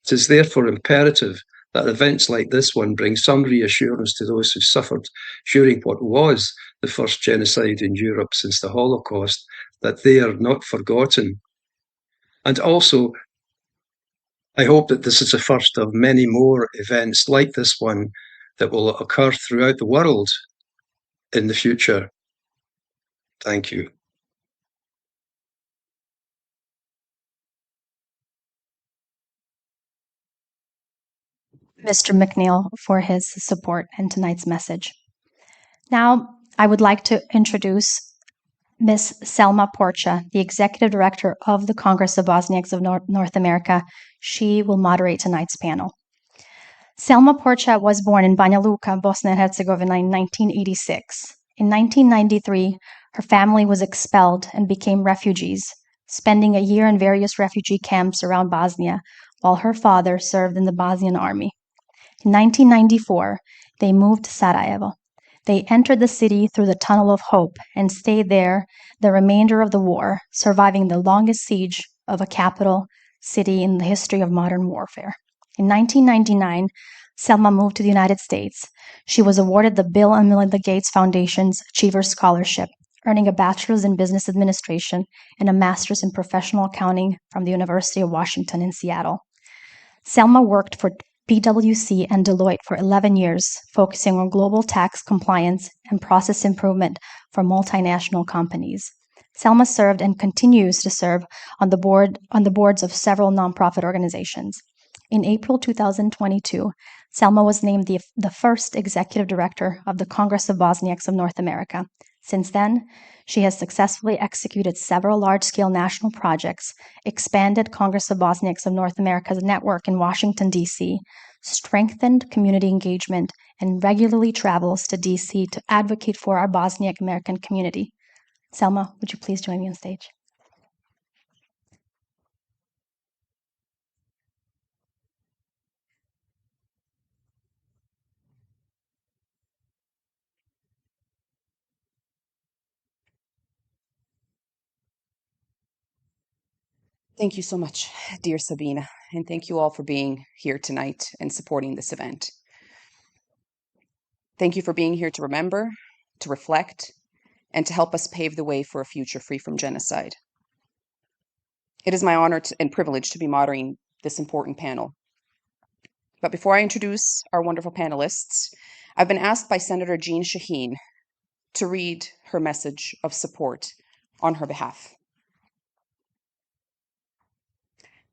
It is therefore imperative that events like this one bring some reassurance to those who suffered during what was the first genocide in Europe since the Holocaust, that they are not forgotten. And also, I hope that this is the first of many more events like this one that will occur throughout the world in the future. Thank you. Mr. McNeil, for his support and tonight's message. Now, I would like to introduce Ms. Srema Portia, the Executive Director of the Congress of Bosniaks of North America. She will moderate tonight's panel. Srema Portia was born in Banja Luka, Bosnia and Herzegovina in 1986. In 1993, her family was expelled and became refugees, spending a year in various refugee camps around Bosnia, while her father served in the Bosnian army. In 1994, they moved to Sarajevo. They entered the city through the Tunnel of Hope and stayed there the remainder of the war, surviving the longest siege of a capital city in the history of modern warfare. In 1999, Srema moved to the United States. She was awarded the Bill and Melinda Gates Foundation's Achievers Scholarship, earning a bachelor's in business administration and a master's in professional accounting from the University of Washington in Seattle. Srema worked for PwC and Deloitte for 11 years, focusing on global tax compliance and process improvement for multinational companies. Selma served and continues to serve on the boards of several nonprofit organizations. In April 2022, Selma was named the first executive director of the Congress of Bosniaks of North America. Since then, she has successfully executed several large-scale national projects, expanded Congress of Bosniaks of North America's network in Washington, D.C., strengthened community engagement, and regularly travels to D.C. to advocate for our Bosniak American community. Selma, would you please join me on stage? Thank you so much, dear Sabina, and thank you all for being here tonight and supporting this event. Thank you for being here to remember, to reflect, and to help us pave the way for a future free from genocide. It is my honor and privilege to be moderating this important panel. But before I introduce our wonderful panelists, I've been asked by Senator Jean Shaheen to read her message of support on her behalf.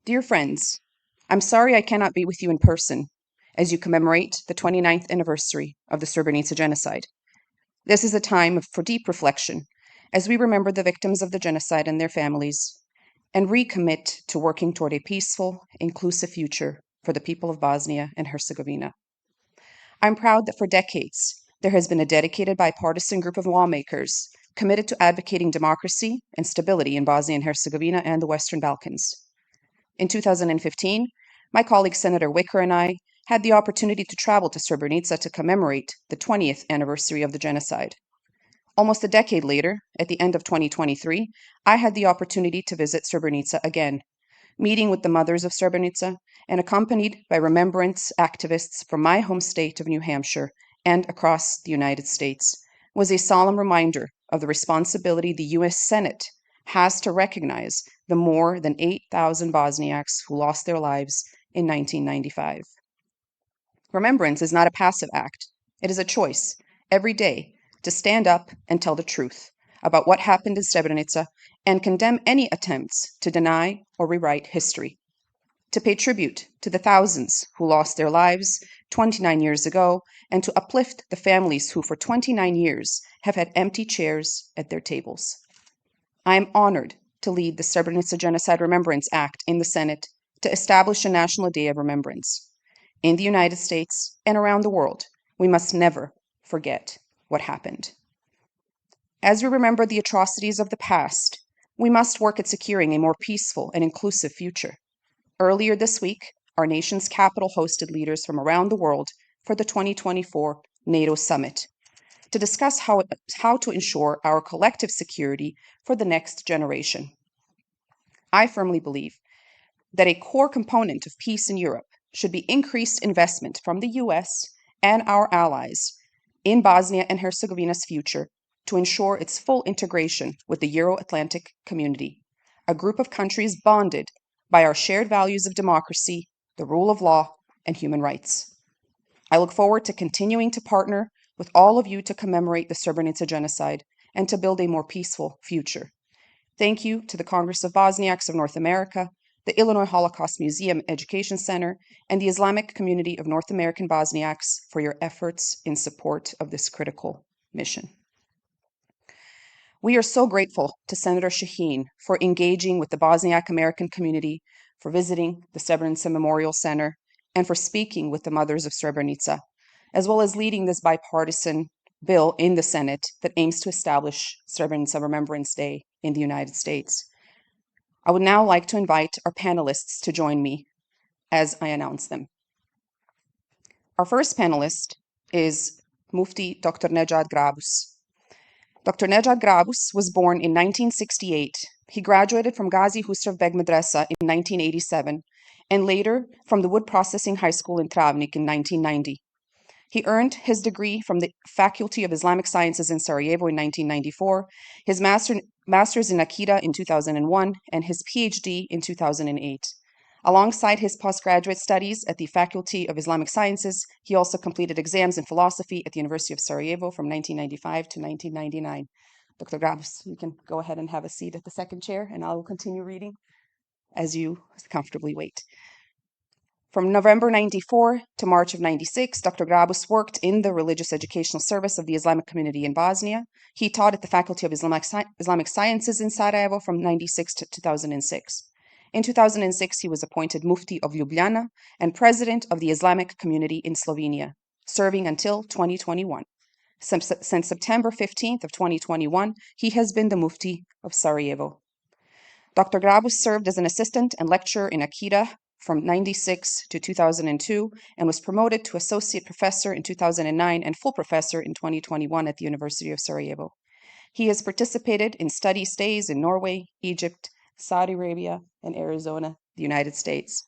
Dear friends, I'm sorry I cannot be with you in person as you commemorate the 29th anniversary of the Srebrenica Genocide. This is a time for deep reflection as we remember the victims of the genocide and their families and recommit to working toward a peaceful, inclusive future for the people of Bosnia and Herzegovina. I'm proud that for decades, there has been a dedicated bipartisan group of lawmakers committed to advocating democracy and stability in Bosnia and Herzegovina and the Western Balkans. In 2015, my colleague Senator Wicker and I had the opportunity to travel to Srebrenica to commemorate the 20th anniversary of the genocide. Almost a decade later, at the end of 2023, I had the opportunity to visit Srebrenica again, meeting with the mothers of Srebrenica and accompanied by remembrance activists from my home state of New Hampshire and across the United States, was a solemn reminder of the responsibility the U.S. Senate has to recognize the more than 8,000 Bosniaks who lost their lives in 1995. Remembrance is not a passive act. It is a choice, every day, to stand up and tell the truth about what happened in Srebrenica and condemn any attempts to deny or rewrite history. To pay tribute to the thousands who lost their lives 29 years ago and to uplift the families who for 29 years have had empty chairs at their tables. I am honored to lead the Srebrenica Genocide Remembrance Act in the Senate to establish a National Day of Remembrance. In the United States and around the world, we must never forget what happened. As we remember the atrocities of the past, we must work at securing a more peaceful and inclusive future. Earlier this week, our nation's capital hosted leaders from around the world for the 2024 NATO Summit to discuss how to ensure our collective security for the next generation. I firmly believe that a core component of peace in Europe should be increased investment from the U.S. and our allies in Bosnia and Herzegovina's future to ensure its full integration with the Euro-Atlantic community, a group of countries bonded by our shared values of democracy, the rule of law, and human rights. I look forward to continuing to partner with all of you to commemorate the Srebrenica genocide and to build a more peaceful future. Thank you to the Congress of Bosniaks of North America, the Illinois Holocaust Museum Education Center, and the Islamic Community of North American Bosniaks for your efforts in support of this critical mission. We are so grateful to Senator Shaheen for engaging with the Bosniak American community, for visiting the Srebrenica Memorial Center, and for speaking with the mothers of Srebrenica, as well as leading this bipartisan bill in the Senate that aims to establish Srebrenica Remembrance Day in the United States. I would now like to invite our panelists to join me as I announce them. Our first panelist is Mufti Dr. Nejad Grabus. Dr. Nejad Grabus was born in 1968. He graduated from Gazi Husrev Beg Madrasa in 1987 and later from the Wood Processing High School in Travnik in 1990. He earned his degree from the Faculty of Islamic Sciences in Sarajevo in 1994, his master's in Akida in 2001, and his PhD in 2008. Alongside his postgraduate studies at the Faculty of Islamic Sciences, he also completed exams in philosophy at the University of Sarajevo from 1995 to 1999. Dr. Grabus, you can go ahead and have a seat at the second chair, and I will continue reading as you comfortably wait. From November 94 to March of 96, Dr. Grabus worked in the religious educational service of the Islamic community in Bosnia. He taught at the Faculty of Islamic Sciences in Sarajevo from 96 to 2006. In 2006, he was appointed Mufti of Ljubljana and President of the Islamic community in Slovenia, serving until 2021. Since September 15th of 2021, he has been the Mufti of Sarajevo. Dr. Grabus served as an assistant and lecturer in Akida from 96 to 2002 and was promoted to associate professor in 2009 and full professor in 2021 at the University of Sarajevo. He has participated in study stays in Norway, Egypt, Saudi Arabia, and Arizona, the United States.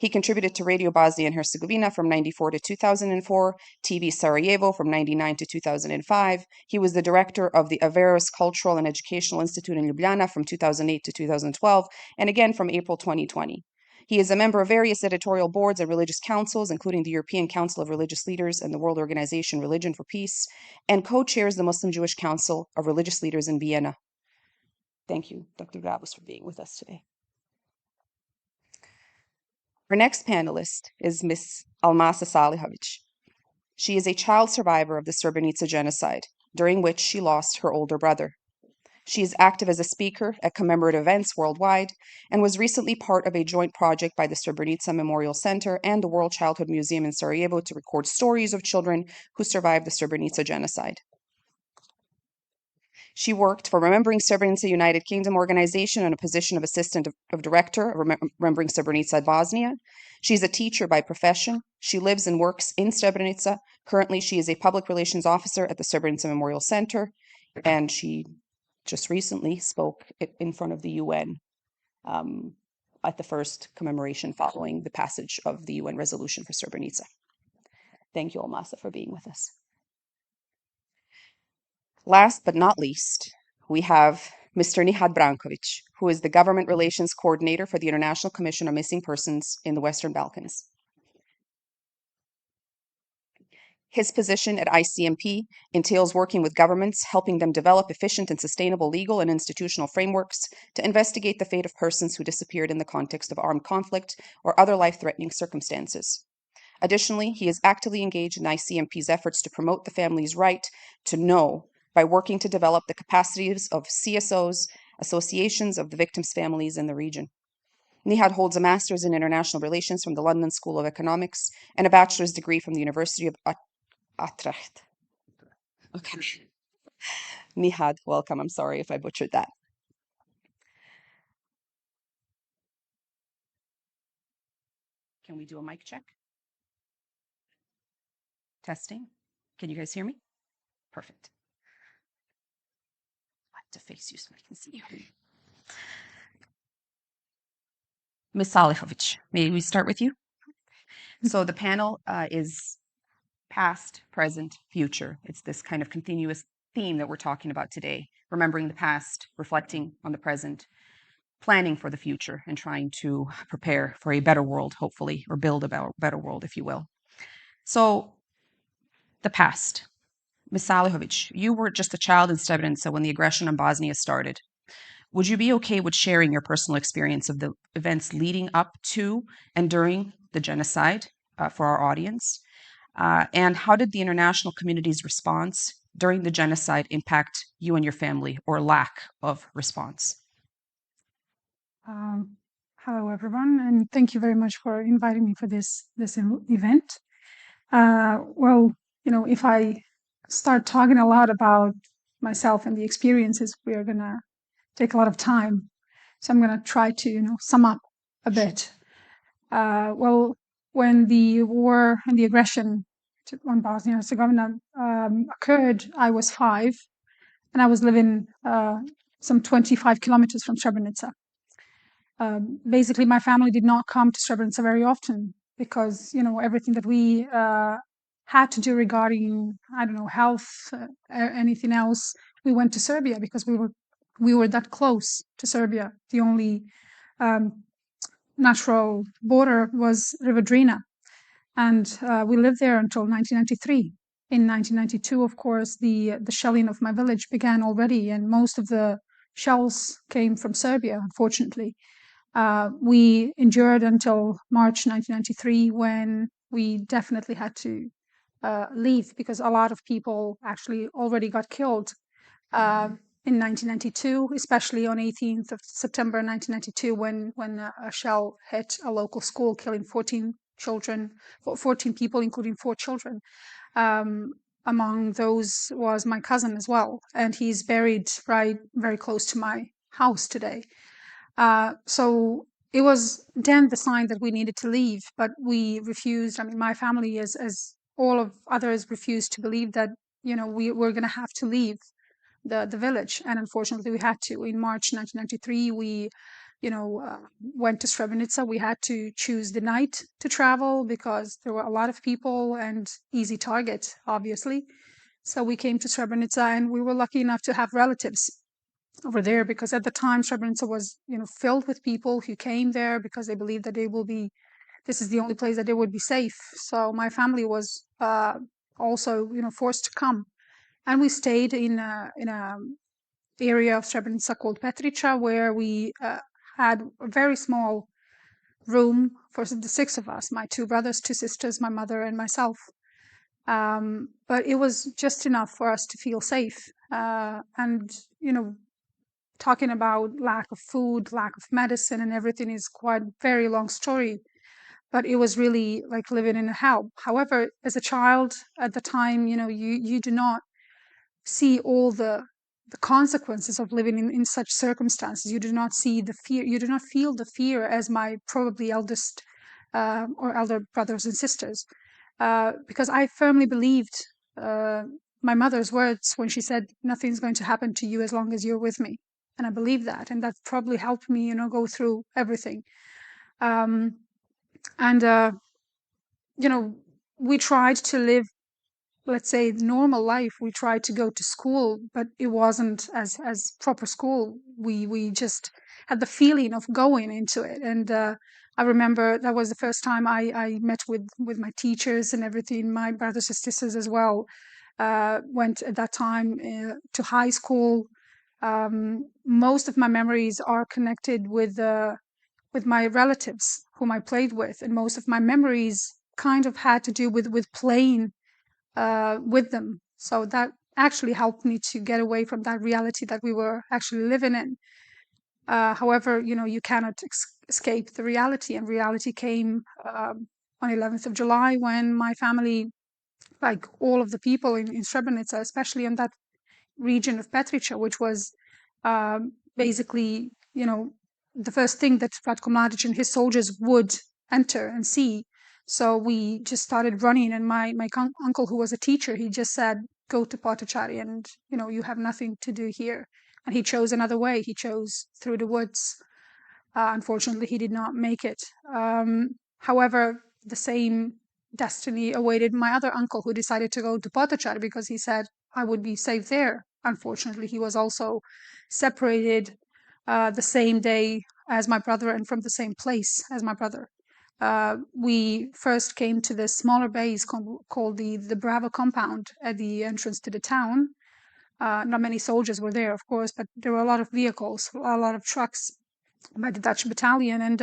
He contributed to Radio Bosnia and Herzegovina from 94 to 2004, TV Sarajevo from 99 to 2005. He was the director of the Averos Cultural and Educational Institute in Ljubljana from 2008 to 2012, and again from April 2020. He is a member of various editorial boards and religious councils, including the European Council of Religious Leaders and the World Organization Religion for Peace, and co-chairs the Muslim Jewish Council of Religious Leaders in Vienna. Thank you, Dr. Grabus, for being with us today. Our next panelist is Ms. Almasa Salihovic. She is a child survivor of the Srebrenica Genocide, during which she lost her older brother. She is active as a speaker at commemorative events worldwide and was recently part of a joint project by the Srebrenica Memorial Center and the World Childhood Museum in Sarajevo to record stories of children who survived the Srebrenica Genocide. She worked for Remembering Srebrenica United Kingdom organization in a position of assistant of director of Remembering Srebrenica Bosnia. She's a teacher by profession. She lives and works in Srebrenica. Currently, she is a public relations officer at the Srebrenica Memorial Center, and she just recently spoke in front of the UN at the first commemoration following the passage of the UN resolution for Srebrenica. Thank you, Almasa, for being with us. Last but not least, we have Mr. Nihad Brankovic, who is the Government Relations Coordinator for the International Commission on Missing Persons in the Western Balkans. His position at ICMP entails working with governments, helping them develop efficient and sustainable legal and institutional frameworks to investigate the fate of persons who disappeared in the context of armed conflict or other life-threatening circumstances. Additionally, he is actively engaged in ICMP's efforts to promote the family's right to know by working to develop the capacities of CSOs, associations of the victims' families in the region. Nihad holds a master's in international relations from the London School of Economics and a bachelor's degree from the University of Utrecht. Okay. Nihad, welcome. I'm sorry if I butchered that. Can we do a mic check? Testing. Can you guys hear me? Perfect. I have to face you so I can see you. Ms. Salihovic, may we start with you? So the panel is past, present, future. It's this kind of continuous theme that we're talking about today, remembering the past, reflecting on the present, planning for the future, and trying to prepare for a better world, hopefully, or build a better world, if you will. So the past. Ms. Salihovic, you were just a child in Srebrenica when the aggression on Bosnia started. Would you be okay with sharing your personal experience of the events leading up to and during the genocide for our audience? And how did the international community's response during the genocide impact you and your family, or lack of response? Hello, everyone, and thank you very much for inviting me for this event. Well, if I start talking a lot about myself and the experiences, we are going to take a lot of time. So I'm going to try to, sum up a bit. Well, when the war and the aggression on Bosnia and Herzegovina occurred, I was 5, and I was living some 25 kilometers from Srebrenica. Basically, my family did not come to Srebrenica very often because, everything that we had to do regarding, health, anything else, we went to Serbia because we were that close to Serbia. The only natural border was River Drina, and we lived there until 1993. In 1992, of course, the shelling of my village began already, and most of the shells came from Serbia, unfortunately. We endured until March 1993, when we definitely had to leave because a lot of people actually already got killed in 1992, especially on 18th of September 1992, when a shell hit a local school, killing 14 children, 14 people, including 4 children. Among those was my cousin as well, and he's buried right very close to my house today. So it was then the sign that we needed to leave, but we refused. I mean, my family, as all of others, refused to believe that, you know, we were going to have to leave the village, and unfortunately we had to. In March 1993, we, you know, went to Srebrenica. We had to choose the night to travel because there were a lot of people and easy target, obviously. So we came to Srebrenica, and we were lucky enough to have relatives over there, because at the time Srebrenica was, you know, filled with people who came there because they believed that this is the only place that they would be safe. So my family was also, you know, forced to come, and we stayed in a area of Srebrenica called Petrica, where we had a very small room for the 6 of us: my 2 brothers, 2 sisters, my mother, and myself. But it was just enough for us to feel safe. And, you know, talking about lack of food, lack of medicine, and everything is quite a very long story. But it was really like living in a hell. However, as a child at the time, you know, you do not see all the consequences of living in such circumstances. You do not see the fear. You do not feel the fear as my probably eldest or elder brothers and sisters, because I firmly believed my mother's words when she said, "Nothing's going to happen to you as long as you're with me." And I believe that, and that probably helped me, you know, go through everything. And you know, we tried to live, let's say, normal life. We tried to go to school, but it wasn't as proper school. We just had the feeling of going into it. And I remember that was the first time I met with my teachers and everything. My brothers and sisters as well went at that time to high school. Most of my memories are connected with my relatives whom I played with, and most of my memories kind of had to do with playing with them. So that actually helped me to get away from that reality that we were actually living in. However, you know, you cannot escape the reality, and reality came on 11th of July, when my family, like all of the people in Srebrenica, especially in that region of Petrica, which was basically, you know, the first thing that Ratko Mladic and his soldiers would enter and see. So we just started running, and my uncle, who was a teacher, he just said, "Go to Potocari, and, you know, you have nothing to do here." And he chose another way. He chose through the woods. Unfortunately, he did not make it. However, the same destiny awaited my other uncle, who decided to go to Potocari because he said, "I would be safe there." Unfortunately, he was also separated the same day as my brother, and from the same place as my brother. We first came to this smaller base called the Bravo compound at the entrance to the town. Not many soldiers were there, of course, but there were a lot of vehicles, a lot of trucks by the Dutch battalion, and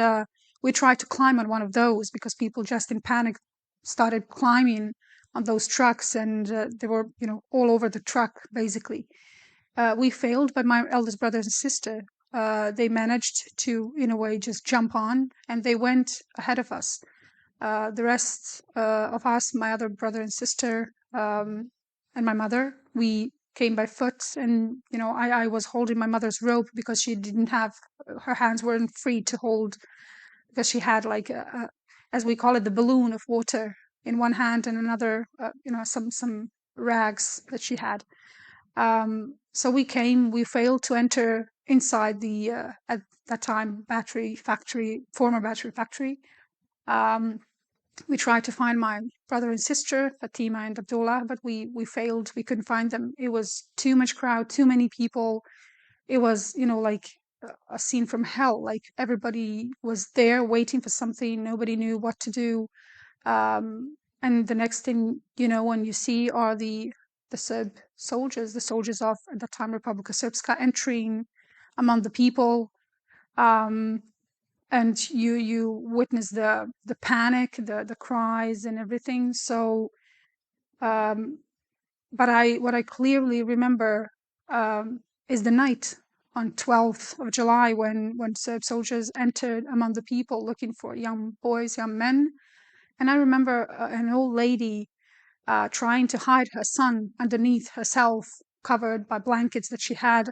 we tried to climb on one of those because people just in panic started climbing on those trucks, and they were, you know, all over the truck basically. We failed, but my eldest brother and sister, they managed to, in a way, just jump on, and they went ahead of us. The rest of us, my other brother and sister, and my mother, we came by foot, and, you know, I was holding my mother's rope because she didn't have, her hands weren't free to hold, because she had like as we call it, the balloon of water in one hand, and another, you know, some rags that she had. So we failed to enter inside the at that time former battery factory. We tried to find my brother and sister, Fatima and Abdullah, but we failed. We couldn't find them. It was too much crowd, too many people. It was, you know, like a scene from hell. Like everybody was there waiting for something. Nobody knew what to do. And And the next thing you know, when you see are the Serb soldiers, the soldiers of, at that time, Republika Srpska, entering among the people. And you witness the panic, the cries and everything. So, but what I clearly remember is the night on 12th of July when Serb soldiers entered among the people looking for young boys, young men. And I remember an old lady trying to hide her son underneath herself, covered by blankets that she had,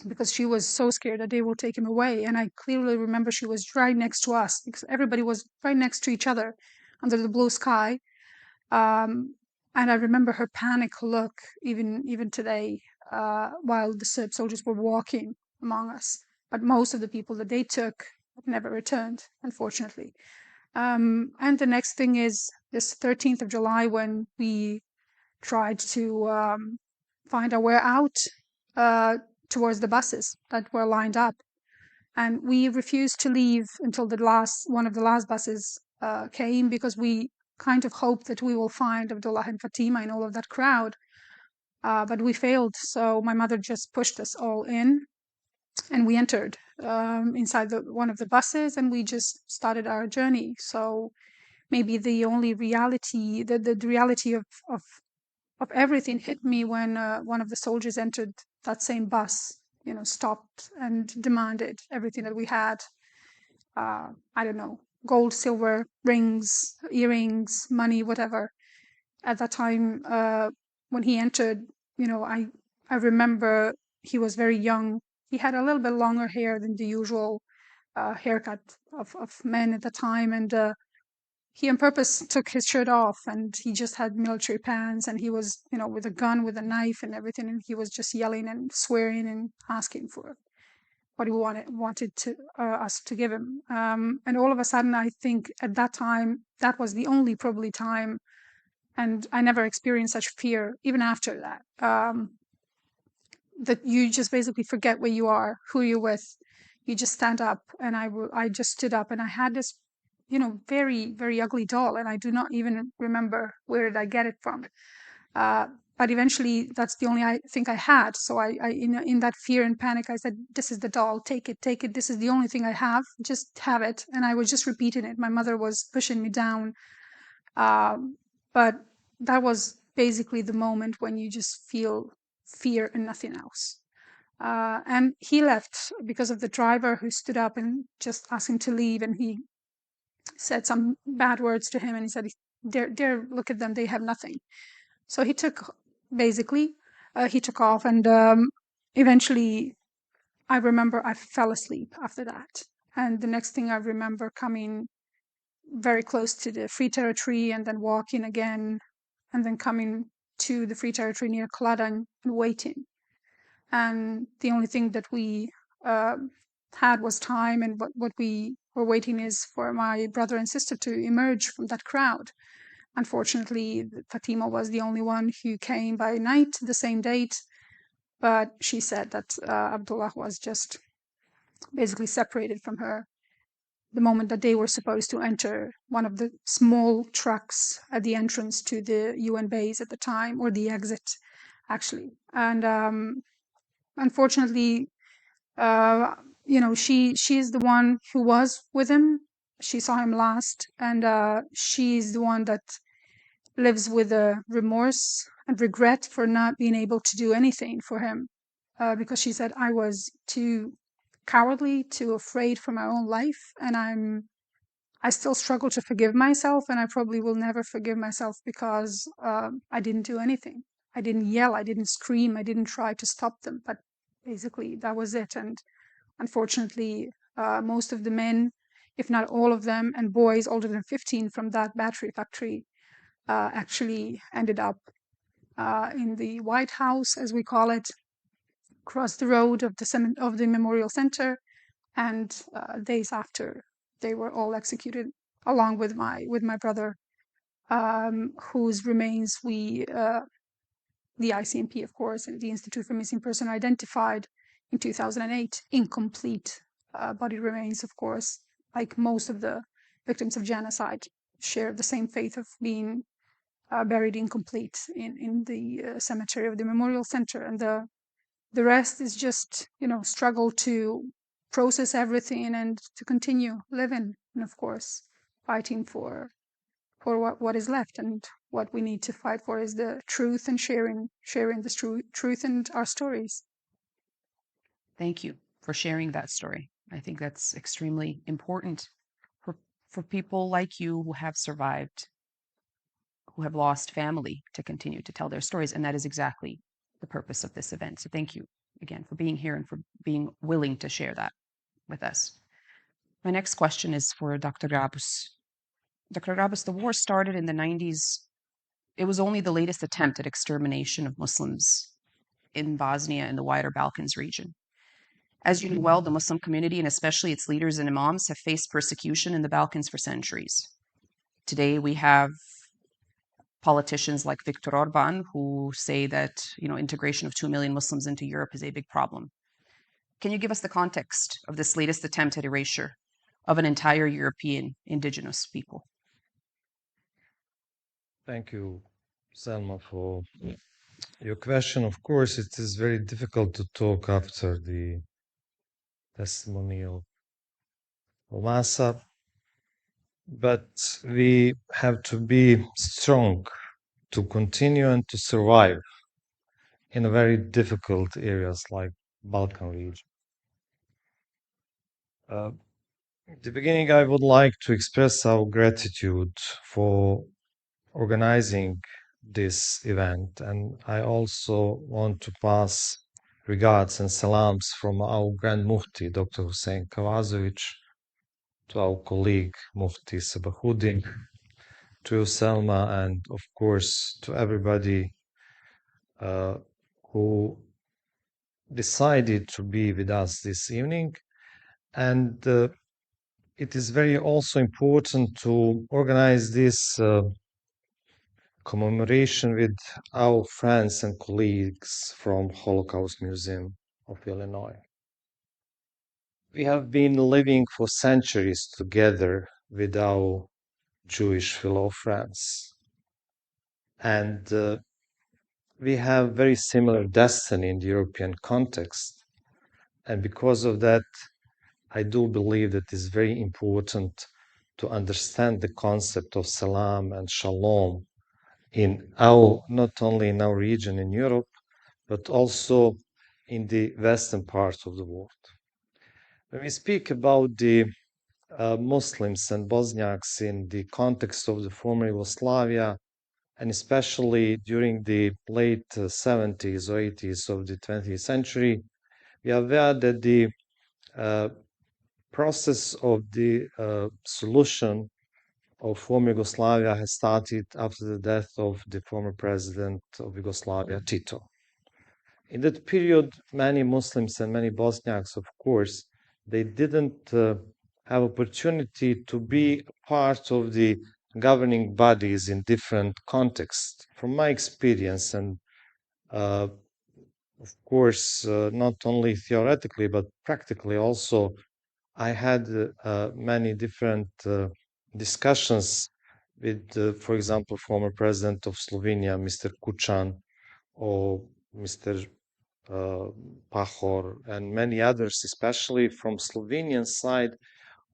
because she was so scared that they will take him away. And I clearly remember she was right next to us, because everybody was right next to each other under the blue sky. And I remember her panic look even today, while the Serb soldiers were walking among us. But most of the people that they took never returned, unfortunately. And the next thing is this 13th of July, when we tried to find our way out towards the buses that were lined up. And we refused to leave until one of the last buses came, because we kind of hoped that we will find Abdullah and Fatima in all of that crowd. But we failed. So my mother just pushed us all in, and we entered inside one of the buses, and we just started our journey. So maybe the only reality, the reality of everything hit me when one of the soldiers entered that same bus, stopped and demanded everything that we had. I don't know, gold, silver, rings, earrings, money, whatever. At that time, when he entered, I remember he was very young. He had a little bit longer hair than the usual haircut of men at the time, and he on purpose took his shirt off, and he just had military pants, and he was, with a gun, with a knife and everything, and he was just yelling and swearing and asking for what he wanted to us to give him. And all of a sudden, I think at that time, that was the only probably time, and I never experienced such fear even after that, that you just basically forget where you are, who you're with. You just stand up, and I just stood up, and I had this very, very ugly doll, and I do not even remember where did I get it from. But eventually, that's the only thing I had. So I in that fear and panic, I said, "This is the doll. Take it, take it. This is the only thing I have. Just have it." And I was just repeating it. My mother was pushing me down, but that was basically the moment when you just feel fear and nothing else. And he left because of the driver, who stood up and just asked him to leave, and he said some bad words to him, and he said, "There, look at them, they have nothing." So he took off, and eventually I remember I fell asleep after that. And the next thing I remember, coming very close to the free territory, and then walking again, and then coming to the free territory near Kladan and waiting. And the only thing that we had was time, and what we were waiting is for my brother and sister to emerge from that crowd. Unfortunately, Fatima was the only one who came by night, the same date, but she said that Abdullah was just basically separated from her the moment that they were supposed to enter one of the small trucks at the entrance to the UN base at the time, or the exit, actually. And unfortunately, she's the one who was with him. She saw him last, and she's the one that lives with a remorse and regret for not being able to do anything for him, because she said, "I was too cowardly, too afraid for my own life, and I still struggle to forgive myself, and I probably will never forgive myself, because I didn't do anything. I didn't yell, I didn't scream, I didn't try to stop them, but basically that was it." And unfortunately, most of the men, if not all of them, and boys older than 15 from that battery factory actually ended up in the White House, as we call it, across the road of the Memorial Center, and days after, they were all executed, along with my brother, whose remains the ICMP, of course, and the Institute for Missing Persons identified in 2008, incomplete body remains, of course, like most of the victims of genocide. share the same faith of being buried incomplete in the cemetery of the Memorial Center, and the rest is just struggle to process everything and to continue living, and of course fighting for what is left. And what we need to fight for is the truth and sharing the truth and our stories. Thank you for sharing that story. I think that's extremely important for people like you who have survived, who have lost family, to continue to tell their stories. And that is exactly the purpose of this event. So thank you again for being here and for being willing to share that with us. My next question is for Dr. Grabus. Dr. Grabus, the war started in the 90s. It was only the latest attempt at extermination of Muslims in Bosnia and the wider Balkans region. As you know well, the Muslim community, and especially its leaders and imams, have faced persecution in the Balkans for centuries. Today, we have politicians like Viktor Orban who say that integration of 2 million Muslims into Europe is a big problem. Can you give us the context of this latest attempt at erasure of an entire European indigenous people? Thank you, Selma, for your question. Of course, it is very difficult to talk after the testimony of Masa, but we have to be strong to continue and to survive in very difficult areas like Balkan region. At the beginning, I would like to express our gratitude for organizing this event, and I also want to pass regards and salams from our Grand Mufti, Dr. Hussein Kawazovic, to our colleague Mufti Sabahuddin, to Selma, and of course to everybody who decided to be with us this evening. And it is very also important to organize this commemoration with our friends and colleagues from Holocaust Museum of Illinois. We have been living for centuries together with our Jewish fellow friends. And we have very similar destiny in the European context. And because of that, I do believe that it's very important to understand the concept of salam and shalom in our, not only in our region in Europe, but also in the western part of the world. When we speak about the Muslims and Bosniaks in the context of the former Yugoslavia, and especially during the late 70s or 80s of the 20th century, we are aware that the process of the solution of former Yugoslavia has started after the death of the former president of Yugoslavia, Tito. In that period, many Muslims and many Bosniaks, of course, they didn't have opportunity to be part of the governing bodies in different contexts. From my experience, and of course, not only theoretically, but practically also, I had many different discussions with, for example, former president of Slovenia, Mr. Kučan, or Mr. Pahor, and many others, especially from Slovenian side,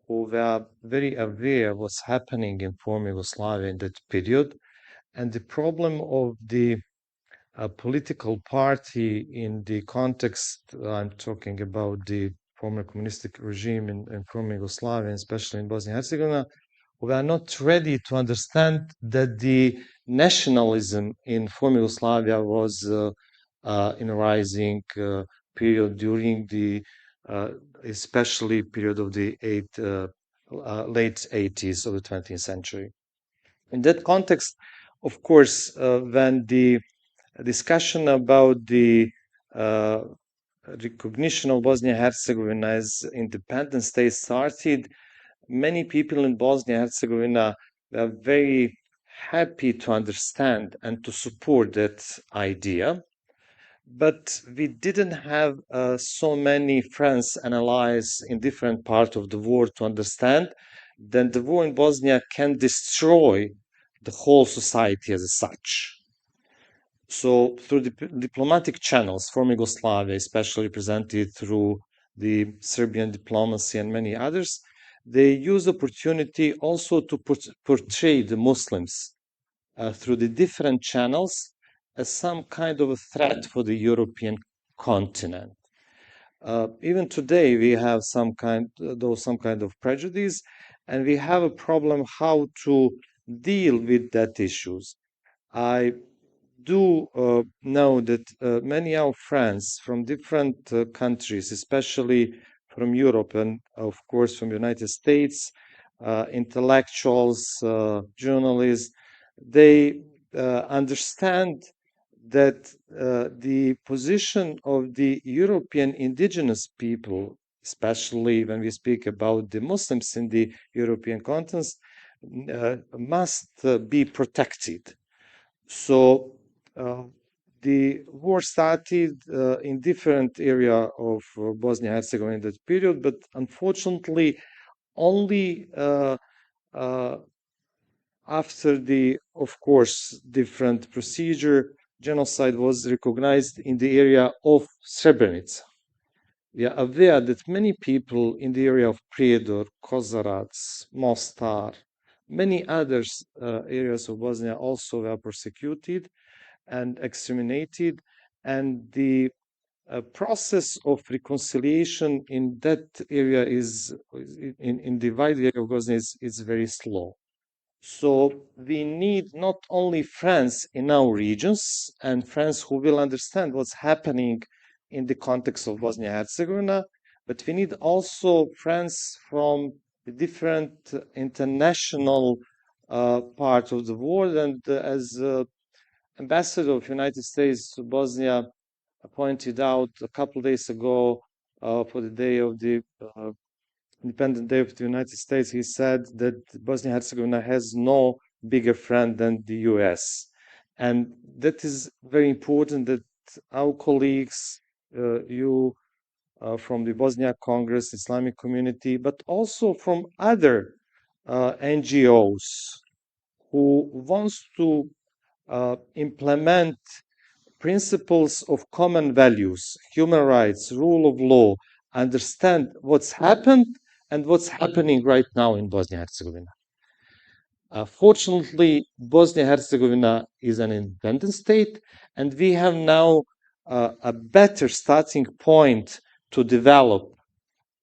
who were very aware what's happening in former Yugoslavia in that period, and the problem of the political party in the context, I'm talking about the former communistic regime in former Yugoslavia, especially in Bosnia and Herzegovina, we are not ready to understand that the nationalism in former Yugoslavia was in a rising period during the especially period of the late 80s of the 20th century. In that context, of course, when the discussion about the recognition of Bosnia and Herzegovina as independent state started, many people in Bosnia and Herzegovina were very happy to understand and to support that idea. But we didn't have so many friends and allies in different parts of the world to understand then the war in Bosnia can destroy the whole society as such. So through diplomatic channels from Yugoslavia, especially represented through the Serbian diplomacy and many others, they use opportunity also to portray the Muslims through the different channels as some kind of a threat for the European continent. Even today, we have some kind of prejudice, and we have a problem how to deal with that issues. I do know that many of our friends from different countries, especially from Europe and of course from the United States, intellectuals, journalists, they understand that the position of the European indigenous people, especially when we speak about the Muslims in the European continent, must be protected. So the war started in different area of Bosnia and Herzegovina in that period, but unfortunately, only after the, of course, different procedure, genocide was recognized in the area of Srebrenica. We are aware that many people in the area of Prijedor, Kozarac, Mostar, many other areas of Bosnia also were persecuted and exterminated, and the process of reconciliation in that area is in the wide area of Bosnia is very slow. So we need not only friends in our regions and friends who will understand what's happening in the context of Bosnia and Herzegovina, but we need also friends from the different international part of the world. And as Ambassador of the United States to Bosnia pointed out a couple of days ago for the day of the Independent Day of the United States, he said that Bosnia and Herzegovina has no bigger friend than the U.S. And that is very important that our colleagues, you from the Bosnia Congress, Islamic community, but also from other NGOs who wants to implement principles of common values, human rights, rule of law, understand what's happened and what's happening right now in Bosnia and Herzegovina. Fortunately, Bosnia and Herzegovina is an independent state, and we have now a better starting point to develop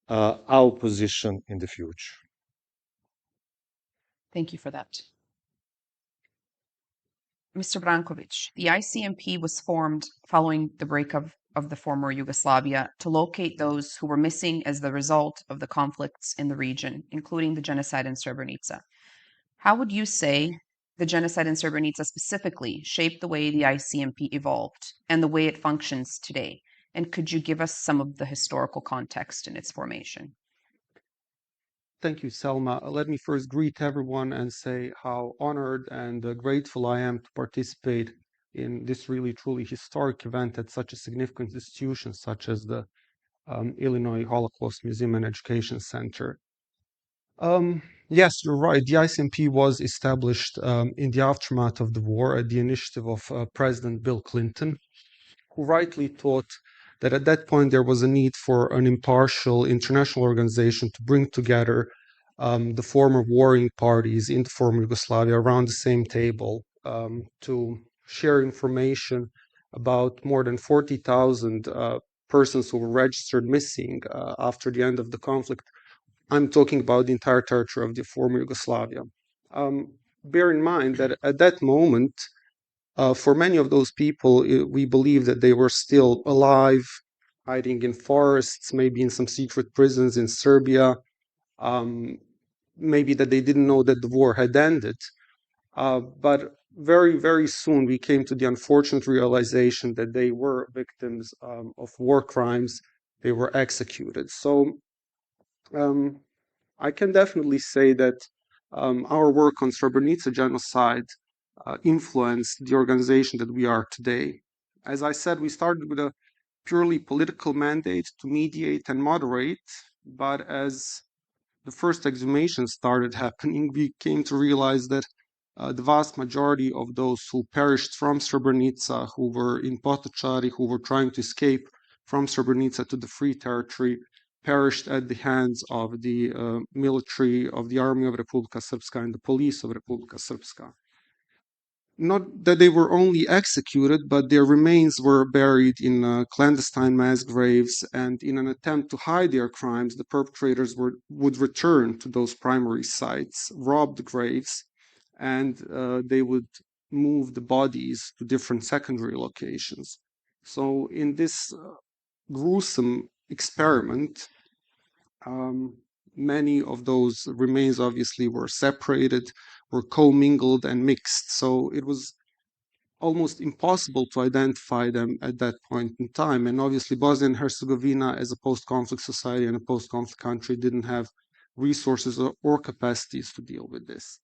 our position in the future. Thank you for that. Mr. Brankovic, the ICMP was formed following the breakup of the former Yugoslavia to locate those who were missing as the result of the conflicts in the region, including the genocide in Srebrenica. How would you say the genocide in Srebrenica specifically shaped the way the ICMP evolved and the way it functions today? And could you give us some of the historical context in its formation? Thank you, Selma. Let me first greet everyone and say how honored and grateful I am to participate in this really truly historic event at such a significant institution such as the Illinois Holocaust Museum and Education Center. Yes, you're right. The ICMP was established in the aftermath of the war at the initiative of President Bill Clinton, who rightly thought that at that point there was a need for an impartial international organization to bring together the former warring parties in the former Yugoslavia around the same table to share information about more than 40,000 persons who were registered missing after the end of the conflict. I'm talking about the entire territory of the former Yugoslavia. Bear in mind that at that moment, for many of those people, we believe that they were still alive, hiding in forests, maybe in some secret prisons in Serbia, maybe that they didn't know that the war had ended. But very, very soon we came to the unfortunate realization that they were victims of war crimes. They were executed. So I can definitely say that our work on Srebrenica genocide influenced the organization that we are today. As I said, we started with a purely political mandate to mediate and moderate, but as the first exhumations started happening, we came to realize that the vast majority of those who perished from Srebrenica, who were in Potocari, who were trying to escape from Srebrenica to the Free Territory, perished at the hands of the military of the Army of Republika Srpska and the police of Republika Srpska. Not that they were only executed, but their remains were buried in clandestine mass graves, and in an attempt to hide their crimes, the perpetrators would return to those primary sites, rob the graves, and they would move the bodies to different secondary locations. So in this gruesome experiment, many of those remains obviously were separated, were commingled and mixed. So it was almost impossible to identify them at that point in time. And obviously, Bosnia and Herzegovina, as a post-conflict society and a post-conflict country, didn't have resources or capacities to deal with this.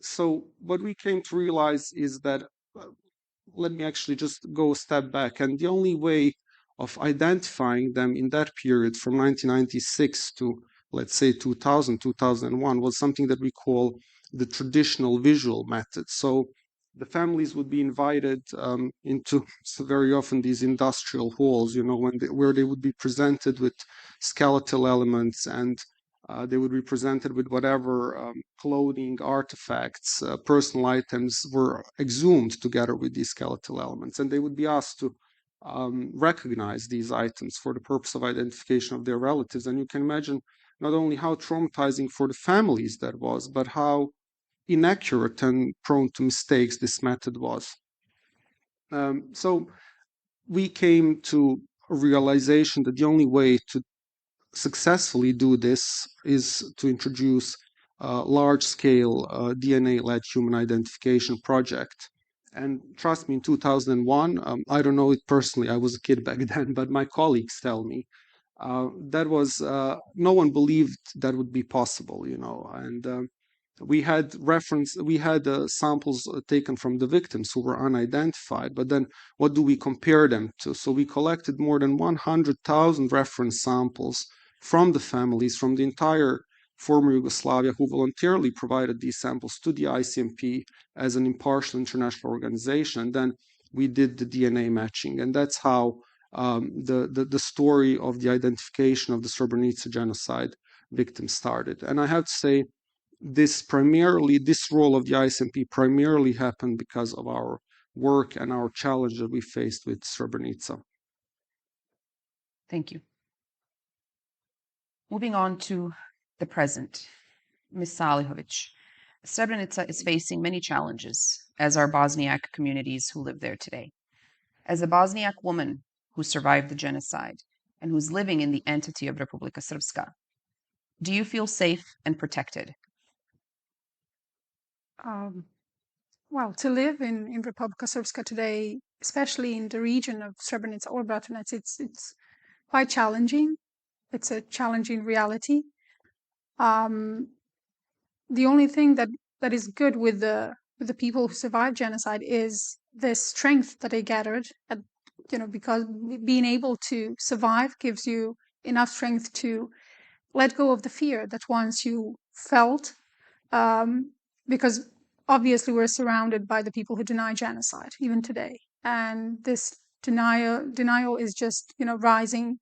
So what we came to realize is that, let me actually just go a step back. And the only way of identifying them in that period from 1996 to, let's say, 2000, 2001 was something that we call the traditional visual method. So the families would be invited into very often these industrial halls, where they would be presented with skeletal elements, and they would be presented with whatever clothing, artifacts, personal items were exhumed together with these skeletal elements. And they would be asked to recognize these items for the purpose of identification of their relatives. And you can imagine not only how traumatizing for the families that was, but how inaccurate and prone to mistakes this method was. So we came to a realization that the only way to successfully do this is to introduce a large-scale DNA-led human identification project. And trust me, in 2001, I don't know it personally, I was a kid back then, but my colleagues tell me that was, no one believed that would be possible, and we had samples taken from the victims who were unidentified, but then what do we compare them to? So we collected more than 100,000 reference samples from the families from the entire former Yugoslavia who voluntarily provided these samples to the ICMP as an impartial international organization. And then we did the DNA matching, and that's how the story of the identification of the Srebrenica genocide victims started. And I have to say, this role of the ICMP primarily happened because of our work and our challenge that we faced with Srebrenica. Thank you. Moving on to the present, Ms. Salihovic, Srebrenica is facing many challenges, as are Bosniak communities who live there today. As a Bosniak woman who survived the genocide and who's living in the entity of Republika Srpska, do you feel safe and protected? Well, to live in Republika Srpska today, especially in the region of Srebrenica or Bratunac, it's quite challenging. It's a challenging reality. The only thing that is good with the people who survived genocide is the strength that they gathered, because being able to survive gives you enough strength to let go of the fear that once you felt, because obviously we're surrounded by the people who deny genocide even today, and this denial is just rising.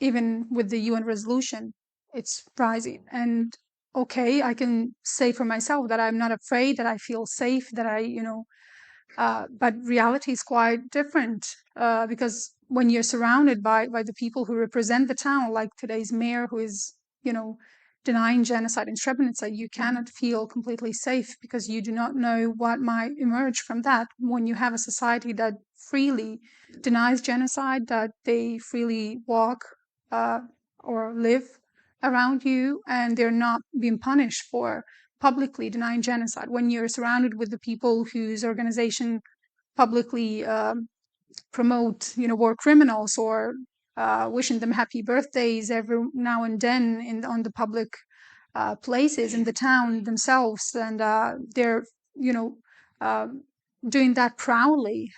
Even with the UN resolution, it's rising. And okay, I can say for myself that I'm not afraid, that I feel safe, that but reality is quite different, because when you're surrounded by the people who represent the town, like today's mayor who is, denying genocide in Srebrenica, you cannot feel completely safe because you do not know what might emerge from that. When you have a society that freely denies genocide, that they freely walk or live around you, and they're not being punished for publicly denying genocide. When you're surrounded with the people whose organization publicly promote, war criminals, or wishing them happy birthdays every now and then on the public places in the town themselves, and they're doing that proudly,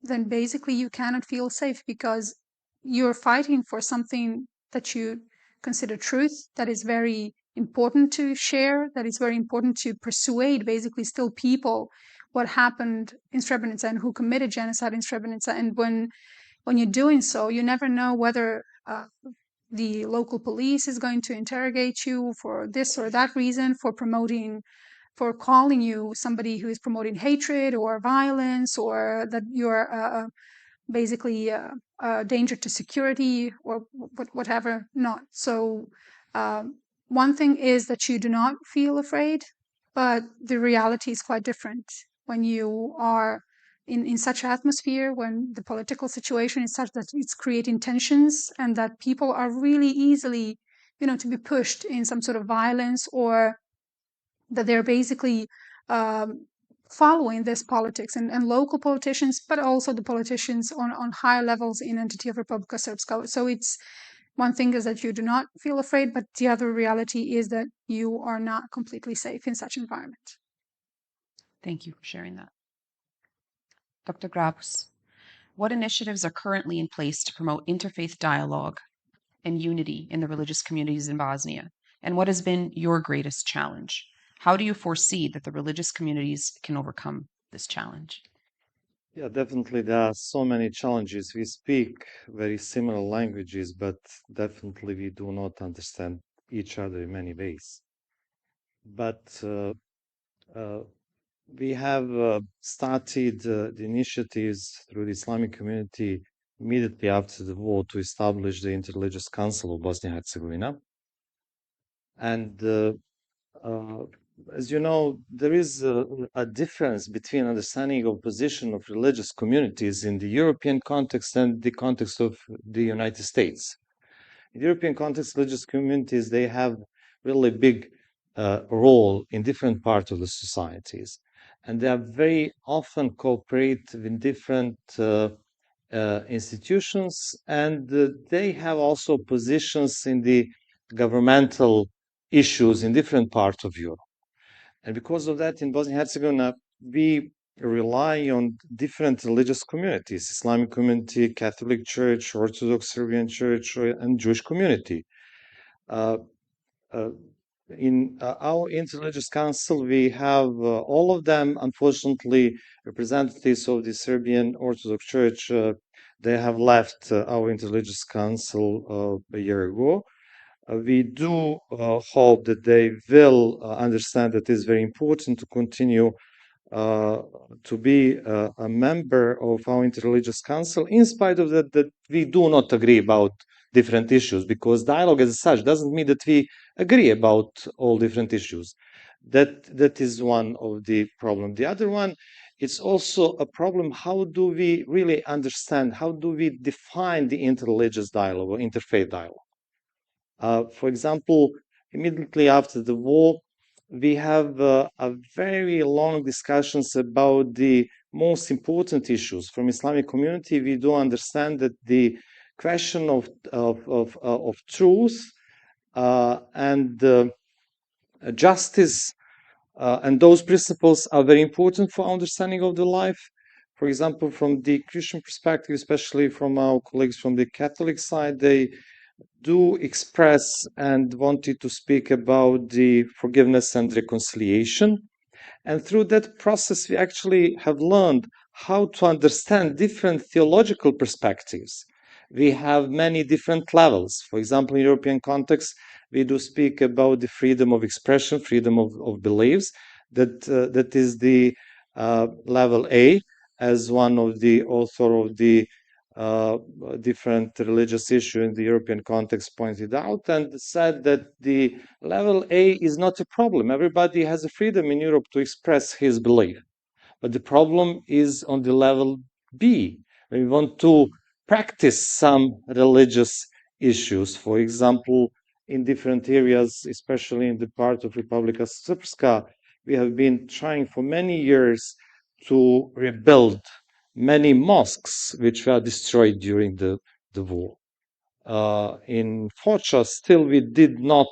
then basically you cannot feel safe because you're fighting for something that you consider truth, that is very important to share, that is very important to persuade basically still people what happened in Srebrenica and who committed genocide in Srebrenica. And when you're doing so, you never know whether the local police is going to interrogate you for this or that reason, for calling you somebody who is promoting hatred or violence, or that you're basically a danger to security or whatever not. So one thing is that you do not feel afraid, but the reality is quite different when you are in such an atmosphere, when the political situation is such that it's creating tensions and that people are really easily, to be pushed in some sort of violence, or that they're basically following this politics and local politicians, but also the politicians on higher levels in entity of Republika Srpska. So it's one thing is that you do not feel afraid, but the other reality is that you are not completely safe in such environment. Thank you for sharing that. Dr. Grabus, what initiatives are currently in place to promote interfaith dialogue and unity in the religious communities in Bosnia? And what has been your greatest challenge? How do you foresee that the religious communities can overcome this challenge? Yeah, definitely there are so many challenges. We speak very similar languages, but definitely we do not understand each other in many ways. But we have started the initiatives through the Islamic community immediately after the war to establish the Interreligious Council of Bosnia and Herzegovina. And as you know, there is a difference between understanding of position of religious communities in the European context and the context of the United States. In the European context, religious communities, they have really big role in different parts of the societies. And they are very often cooperate with different institutions, and they have also positions in the governmental issues in different parts of Europe. And because of that, in Bosnia and Herzegovina, we rely on different religious communities: Islamic community, Catholic Church, Orthodox Serbian Church, and Jewish community. In our Interreligious Council, we have all of them, unfortunately, representatives of the Serbian Orthodox Church. They have left our Interreligious Council a year ago. We do hope that they will understand that it's very important to continue to be a member of our Interreligious Council, in spite of that we do not agree about different issues, because dialogue as such doesn't mean that we agree about all different issues. That is one of the problems. The other one, it's also a problem: how do we really understand, how do we define the interreligious dialogue or interfaith dialogue? For example, immediately after the war, we have a very long discussions about the most important issues. From Islamic community, we do understand that the question of truth and justice and those principles are very important for understanding of the life. For example, from the Christian perspective, especially from our colleagues from the Catholic side, they do express and wanted to speak about the forgiveness and reconciliation. And through that process, we actually have learned how to understand different theological perspectives. We have many different levels. For example, in European context, we do speak about the freedom of expression, freedom of beliefs. That is the level A, as one of the author of the different religious issue in the European context pointed out, and said that the level A is not a problem. Everybody has a freedom in Europe to express his belief. But the problem is on the level B. We want to practice some religious issues. For example, in different areas, especially in the part of Republika Srpska, we have been trying for many years to rebuild many mosques which were destroyed during the war. In Foča, still we did not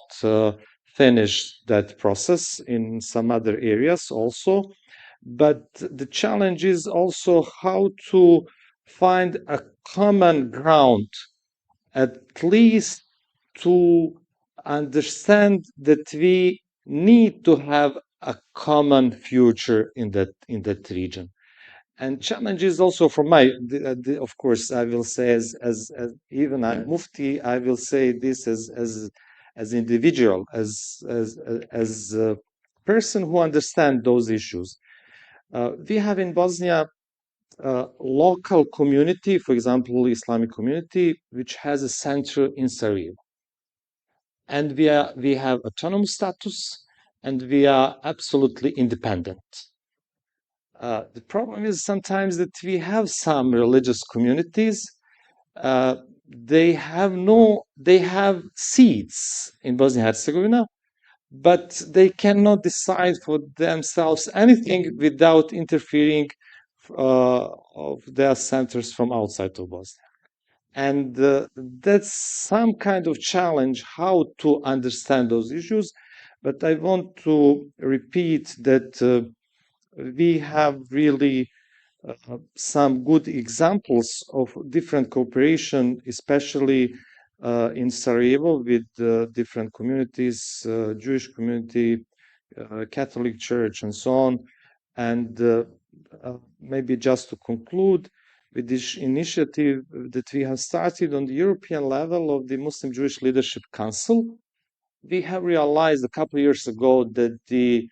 finish that process. In some other areas also. But the challenge is also how to find a common ground, at least to understand that we need to have a common future in that region. And challenges also from of course, I will say as even I'm Mufti, I will say this as individual, as a person who understands those issues. We have in Bosnia local community, for example, Islamic community, which has a center in Sarajevo. And we have autonomous status, and we are absolutely independent. The problem is sometimes that we have some religious communities. They have seats in Bosnia and Herzegovina, but they cannot decide for themselves anything without interfering of their centers from outside of Bosnia. And that's some kind of challenge how to understand those issues. But I want to repeat that we have really some good examples of different cooperation, especially in Sarajevo with different communities, Jewish community, Catholic Church, and so on. And maybe just to conclude with this initiative that we have started on the European level of the Muslim Jewish Leadership Council, we have realized a couple of years ago that the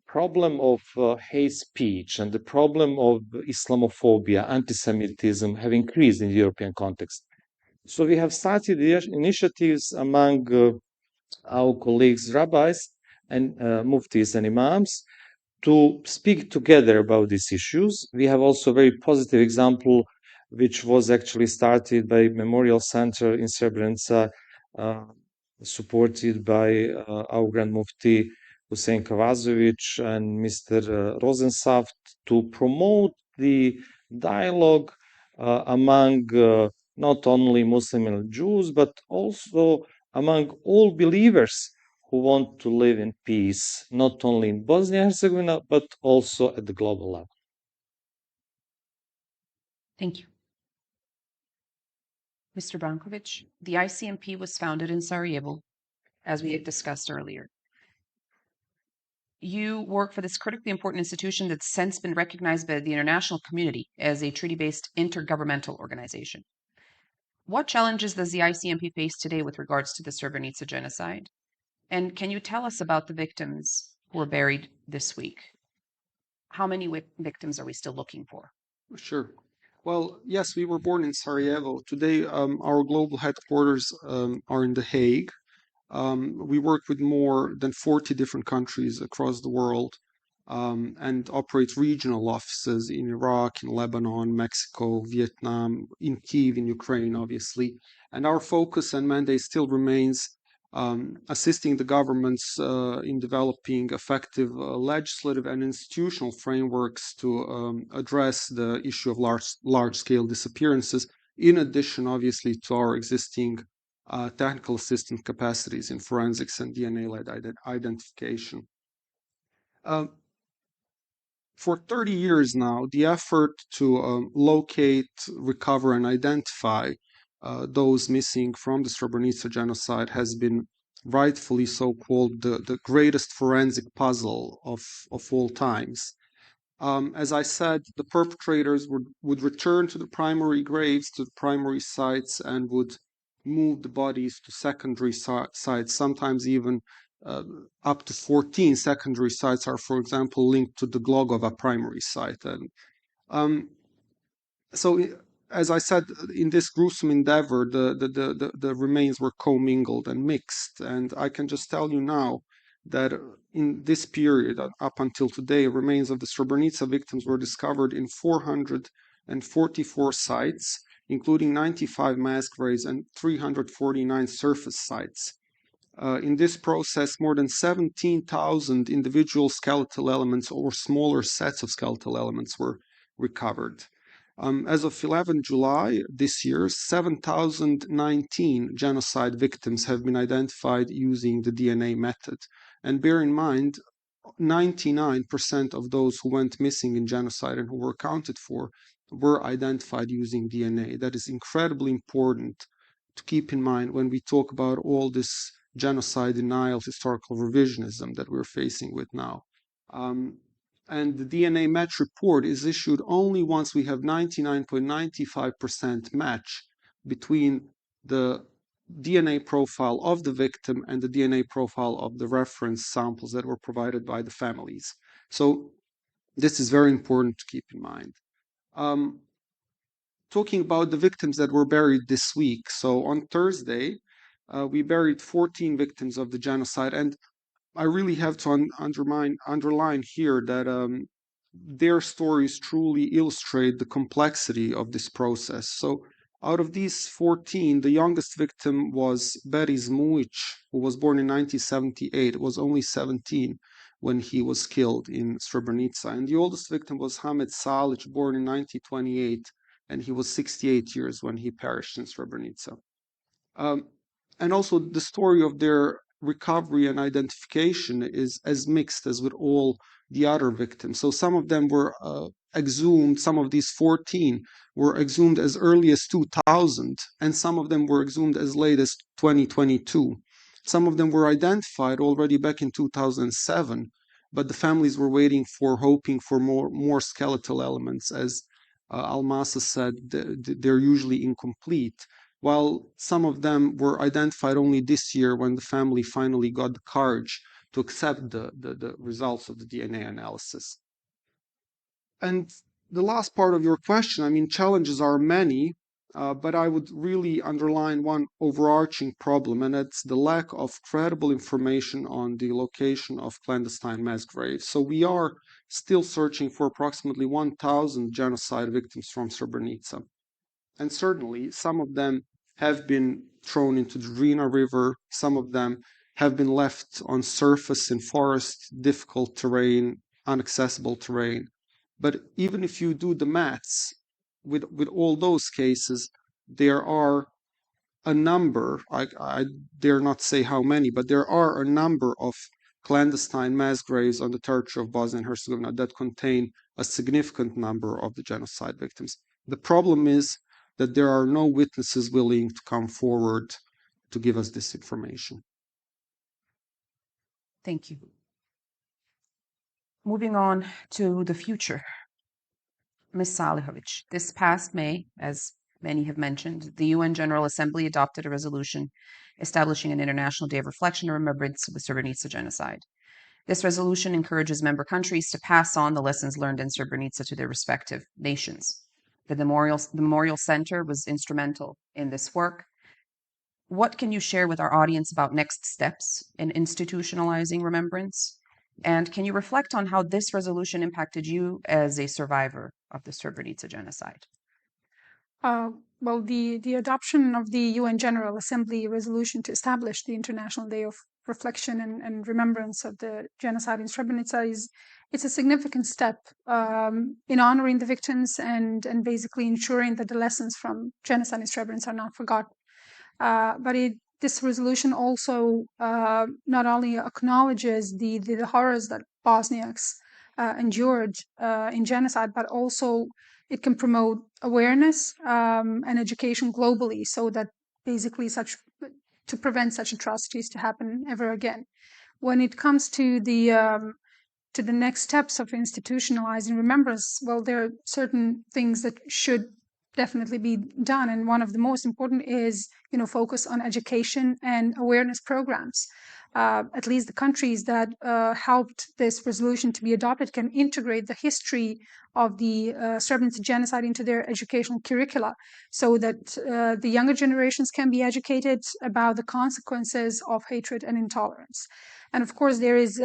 problem of hate speech and the problem of Islamophobia, anti-Semitism have increased in the European context. So we have started initiatives among our colleagues, rabbis and muftis and imams to speak together about these issues. We have also a very positive example, which was actually started by Memorial Center in Srebrenica, supported by our Grand Mufti Hussein Kavazovic and Mr. Rosensaft, to promote the dialogue among not only Muslim and Jews, but also among all believers who want to live in peace, not only in Bosnia and Herzegovina, but also at the global level. Thank you. Mr. Brankovic, the ICMP was founded in Sarajevo, as we had discussed earlier. You work for this critically important institution that's since been recognized by the international community as a treaty-based intergovernmental organization. What challenges does the ICMP face today with regards to the Srebrenica genocide? And can you tell us about the victims who were buried this week? How many victims are we still looking for? Sure. Well, yes, we were born in Sarajevo. Today, our global headquarters are in The Hague. We work with more than 40 different countries across the world and operate regional offices in Iraq, in Lebanon, Mexico, Vietnam, in Kyiv, in Ukraine, obviously. And our focus and mandate still remains assisting the governments in developing effective legislative and institutional frameworks to address the issue of large-scale disappearances, in addition, obviously, to our existing technical assistance capacities in forensics and DNA-led identification. For 30 years now, the effort to locate, recover, and identify those missing from the Srebrenica genocide has been rightfully so called the greatest forensic puzzle of all times. As I said, the perpetrators would return to the primary graves, to the primary sites, and would move the bodies to secondary sites. Sometimes even up to 14 secondary sites are, for example, linked to the Glogova primary site. And so, as I said, in this gruesome endeavor, the remains were commingled and mixed. And I can just tell you now that in this period, up until today, remains of the Srebrenica victims were discovered in 444 sites, including 95 mass graves and 349 surface sites. In this process, more than 17,000 individual skeletal elements or smaller sets of skeletal elements were recovered. As of 11 July this year, 7,019 genocide victims have been identified using the DNA method. And bear in mind, 99% of those who went missing in genocide and who were accounted for were identified using DNA. That is incredibly important to keep in mind when we talk about all this genocide denial, historical revisionism that we're facing with now. And the DNA match report is issued only once we have 99.95% match between the DNA profile of the victim and the DNA profile of the reference samples that were provided by the families. So this is very important to keep in mind. Talking about the victims that were buried this week. So on Thursday, we buried 14 victims of the genocide, and I really have to underline here that their stories truly illustrate the complexity of this process. So out of these 14, the youngest victim was Beri Zmuic, who was born in 1978, was only 17 when he was killed in Srebrenica. And the oldest victim was Hamed Salic, born in 1928, and he was 68 years when he perished in Srebrenica. And also the story of their recovery and identification is as mixed as with all the other victims. So some of them were exhumed, some of these 14 were exhumed as early as 2000, and some of them were exhumed as late as 2022. Some of them were identified already back in 2007, but the families were hoping for more skeletal elements. As Almasa said, they're usually incomplete, while some of them were identified only this year when the family finally got the courage to accept the results of the DNA analysis. And the last part of your question, I mean, challenges are many, but I would really underline one overarching problem, and that's the lack of credible information on the location of clandestine mass graves. So we are still searching for approximately 1,000 genocide victims from Srebrenica. And certainly some of them have been thrown into the Drina River, some of them have been left on surface in forest, difficult terrain, inaccessible terrain. But even if you do the maths, with all those cases, there are a number, I dare not say how many, but there are a number of clandestine mass graves on the territory of Bosnia and Herzegovina that contain a significant number of the genocide victims. The problem is that there are no witnesses willing to come forward to give us this information. Thank you. Moving on to the future. Ms. Salihovic, this past May, as many have mentioned, the UN General Assembly adopted a resolution establishing an International Day of Reflection and Remembrance of the Srebrenica Genocide. This resolution encourages member countries to pass on the lessons learned in Srebrenica to their respective nations. The Memorial Center was instrumental in this work. What can you share with our audience about next steps in institutionalizing remembrance? And can you reflect on how this resolution impacted you as a survivor of the Srebrenica genocide? Well, the adoption of the UN General Assembly resolution to establish the International Day of Reflection and Remembrance of the Genocide in Srebrenica it's a significant step in honoring the victims and basically ensuring that the lessons from genocide in Srebrenica are not forgotten. But this resolution also not only acknowledges the horrors that Bosniaks endured in genocide, but also it can promote awareness and education globally, so that basically to prevent such atrocities to happen ever again. When it comes to the next steps of institutionalizing remembrance, well, there are certain things that should definitely be done, and one of the most important is focus on education and awareness programs. At least the countries that helped this resolution to be adopted can integrate the history of the Srebrenica genocide into their educational curricula, so that the younger generations can be educated about the consequences of hatred and intolerance. And of course, there is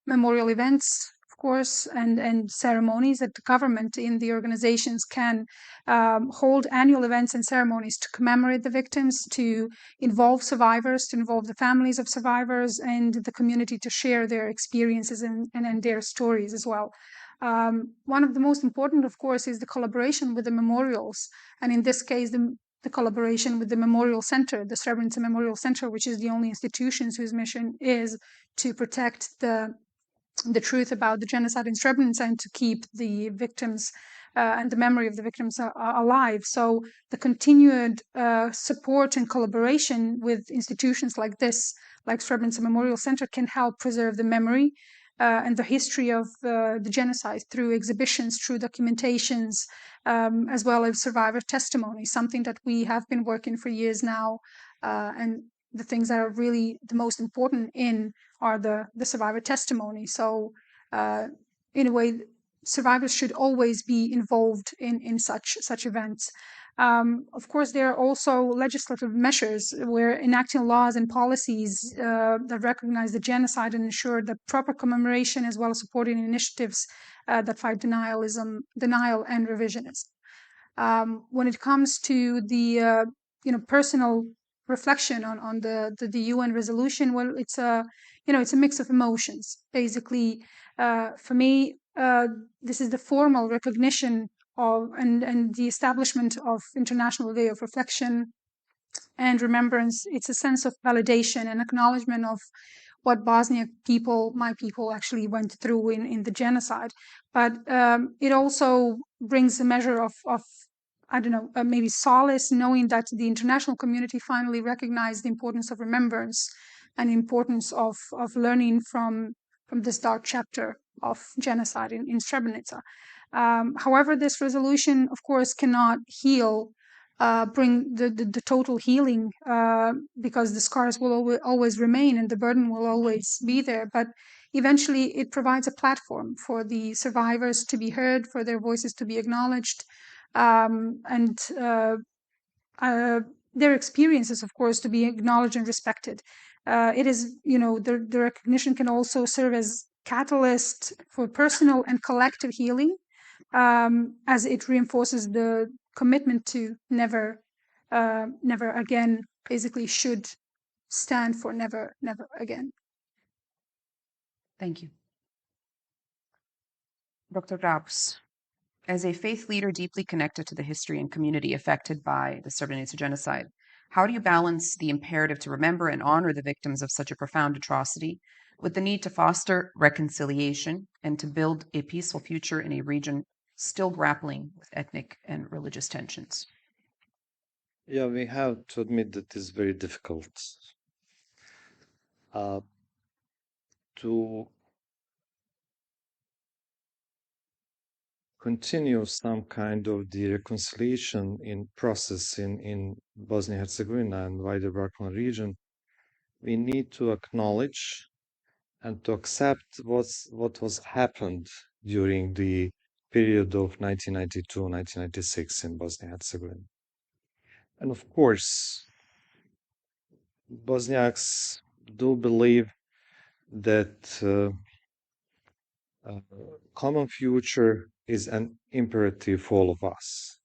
memorial events, of course, and ceremonies that the government in the organizations can hold annual events and ceremonies to commemorate the victims, to involve survivors, to involve the families of survivors and the community to share their experiences and their stories as well. One of the most important, of course, is the collaboration with the memorials, and in this case, the collaboration with the Memorial Center, the Srebrenica Memorial Center, which is the only institution whose mission is to protect the truth about the genocide in Srebrenica and to keep the victims and the memory of the victims are alive. So the continued support and collaboration with institutions like this, like Srebrenica Memorial Center, can help preserve the memory and the history of the genocide through exhibitions, through documentations, as well as survivor testimony, something that we have been working for years now. And the things that are really the most important are the survivor testimony. So in a way, survivors should always be involved in such events. Of course, there are also legislative measures where enacting laws and policies that recognize the genocide and ensure the proper commemoration, as well as supporting initiatives that fight denial and revisionism. When it comes to the personal reflection on the UN resolution, well, it's a mix of emotions. Basically, for me, this is the formal recognition of and the establishment of International Day of Reflection and Remembrance. It's a sense of validation and acknowledgement of what Bosniak people, my people, actually went through in the genocide. But it also brings a measure of I don't know, maybe solace, knowing that the international community finally recognized the importance of remembrance and the importance of learning from this dark chapter of genocide in Srebrenica. However, this resolution, of course, cannot bring the total healing, because the scars will always remain and the burden will always be there. But eventually, it provides a platform for the survivors to be heard, for their voices to be acknowledged, and their experiences, of course, to be acknowledged and respected. It is, the recognition can also serve as catalyst for personal and collective healing, as it reinforces the commitment to never again, basically should stand for never again. Thank you. Dr. Graus, as a faith leader deeply connected to the history and community affected by the Srebrenica genocide, how do you balance the imperative to remember and honor the victims of such a profound atrocity with the need to foster reconciliation and to build a peaceful future in a region still grappling with ethnic and religious tensions? Yeah, we have to admit that it's very difficult to continue some kind of the reconciliation in process in Bosnia-Herzegovina and wider Balkan region. We need to acknowledge and to accept what was happened during the period of 1992-1996 in Bosnia-Herzegovina. And of course, Bosniaks do believe that common future is an imperative for all of us.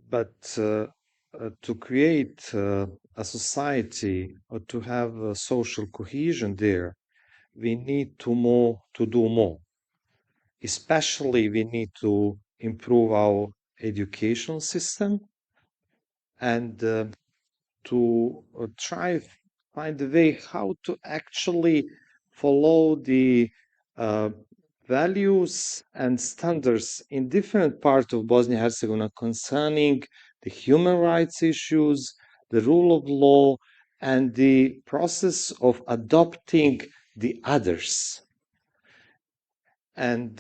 But to create a society or to have a social cohesion there, we need to do more. Especially, we need to improve our education system and to try find a way how to actually follow the values and standards in different parts of Bosnia-Herzegovina concerning the human rights issues, the rule of law, and the process of adopting the others. And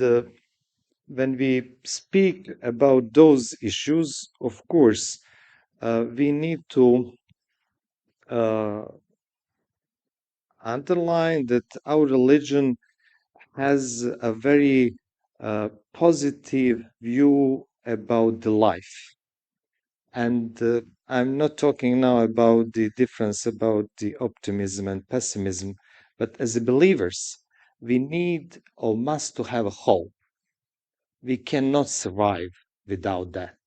when we speak about those issues, of course, we need to underline that our religion has a very positive view about the life. And I'm not talking now about the difference about the optimism and pessimism, but as believers, we need or must to have a hope. We cannot survive without that.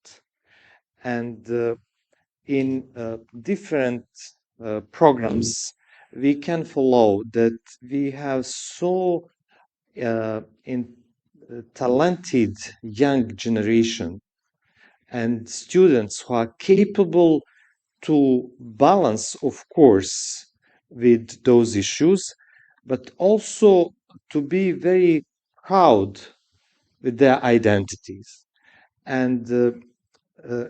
And in different programs, we can follow that we have so talented young generation and students who are capable to balance, of course, with those issues, but also to be very proud with their identities. And